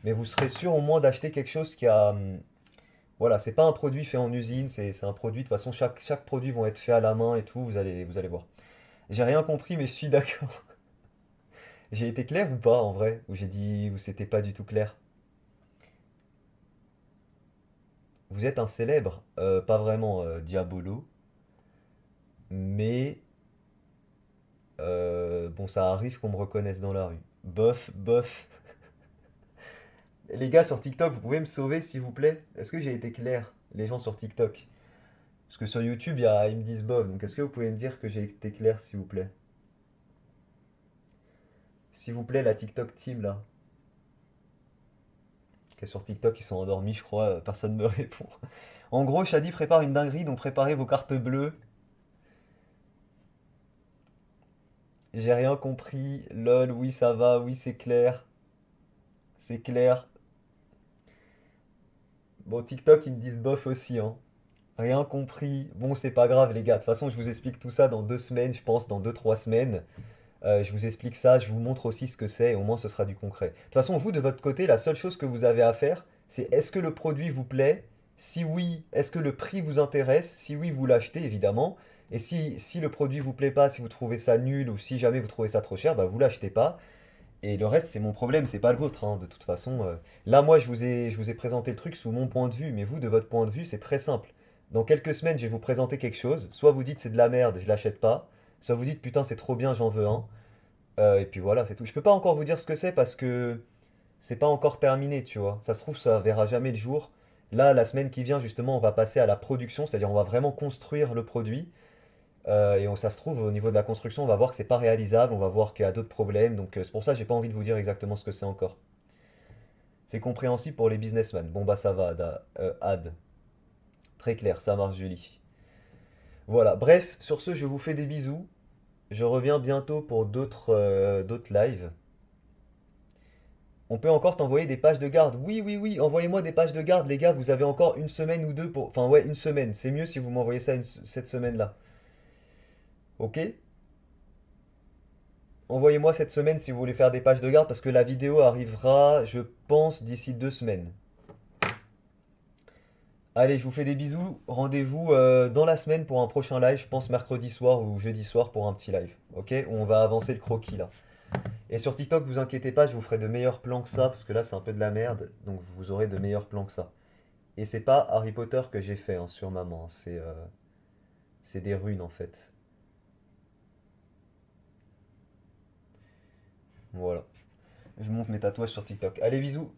mais vous serez sûr au moins d'acheter quelque chose qui a... voilà, c'est pas un produit fait en usine, c'est un produit, de toute façon, chaque produit vont être fait à la main et tout, vous allez voir. J'ai rien compris, mais je suis d'accord. J'ai été clair ou pas, en vrai? Ou j'ai dit, ou c'était pas du tout clair? Vous êtes un célèbre, pas vraiment Diabolo, mais bon, ça arrive qu'on me reconnaisse dans la rue. Bof, bof. Les gars sur TikTok, vous pouvez me sauver s'il vous plaît? Est-ce que j'ai été clair? Les gens sur TikTok. Parce que sur YouTube, ils me disent bof. Donc est-ce que vous pouvez me dire que j'ai été clair s'il vous plaît? S'il vous plaît, la TikTok team là. Qui est sur TikTok, ils sont endormis, je crois. Personne ne me répond. En gros, Shadi prépare une dinguerie, donc préparez vos cartes bleues. J'ai rien compris. Lol, oui, ça va. Oui, c'est clair. C'est clair. Bon, TikTok, ils me disent bof aussi, hein. Rien compris. Bon, c'est pas grave, les gars. De toute façon, je vous explique tout ça dans 2 semaines, je pense, dans 2, 3 semaines. Je vous explique ça, je vous montre aussi ce que c'est, et au moins ce sera du concret. De toute façon, vous, de votre côté, la seule chose que vous avez à faire, c'est est-ce que le produit vous plaît? Si oui, est-ce que le prix vous intéresse? Si oui, vous l'achetez, évidemment. Et si le produit vous plaît pas, si vous trouvez ça nul, ou si jamais vous trouvez ça trop cher, bah vous l'achetez pas. Et le reste, c'est mon problème, c'est pas le vôtre, hein, de toute façon. Là, moi, je vous ai présenté le truc sous mon point de vue, mais vous, de votre point de vue, c'est très simple. Dans quelques semaines, je vais vous présenter quelque chose. Soit vous dites c'est de la merde, je l'achète pas. Soit vous dites putain, c'est trop bien, j'en veux un. Et puis voilà, c'est tout. Je peux pas encore vous dire ce que c'est parce que c'est pas encore terminé, tu vois. Ça se trouve, ça verra jamais le jour. Là, la semaine qui vient, justement, on va passer à la production, c'est-à-dire on va vraiment construire le produit. Ça se trouve, au niveau de la construction, on va voir que c'est pas réalisable, on va voir qu'il y a d'autres problèmes. Donc c'est pour ça que j'ai pas envie de vous dire exactement ce que c'est encore. C'est compréhensible pour les businessmen. Bon bah ça va, Ad. Très clair, ça marche, Julie. Voilà, bref, sur ce, je vous fais des bisous. Je reviens bientôt pour d'autres lives. On peut encore t'envoyer des pages de garde. Oui, oui, oui, envoyez-moi des pages de garde, les gars. Vous avez encore une semaine ou deux pour... Enfin, ouais, une semaine. C'est mieux si vous m'envoyez ça cette semaine-là. Ok? Envoyez-moi cette semaine si vous voulez faire des pages de garde parce que la vidéo arrivera, je pense, d'ici 2 semaines. Allez, je vous fais des bisous. Rendez-vous dans la semaine pour un prochain live. Je pense mercredi soir ou jeudi soir pour un petit live. Ok? Où on va avancer le croquis là. Et sur TikTok, vous inquiétez pas, je vous ferai de meilleurs plans que ça parce que là, c'est un peu de la merde. Donc, vous aurez de meilleurs plans que ça. Et c'est pas Harry Potter que j'ai fait hein, sur maman, hein. C'est des runes en fait. Voilà. Je monte mes tatouages sur TikTok. Allez, bisous.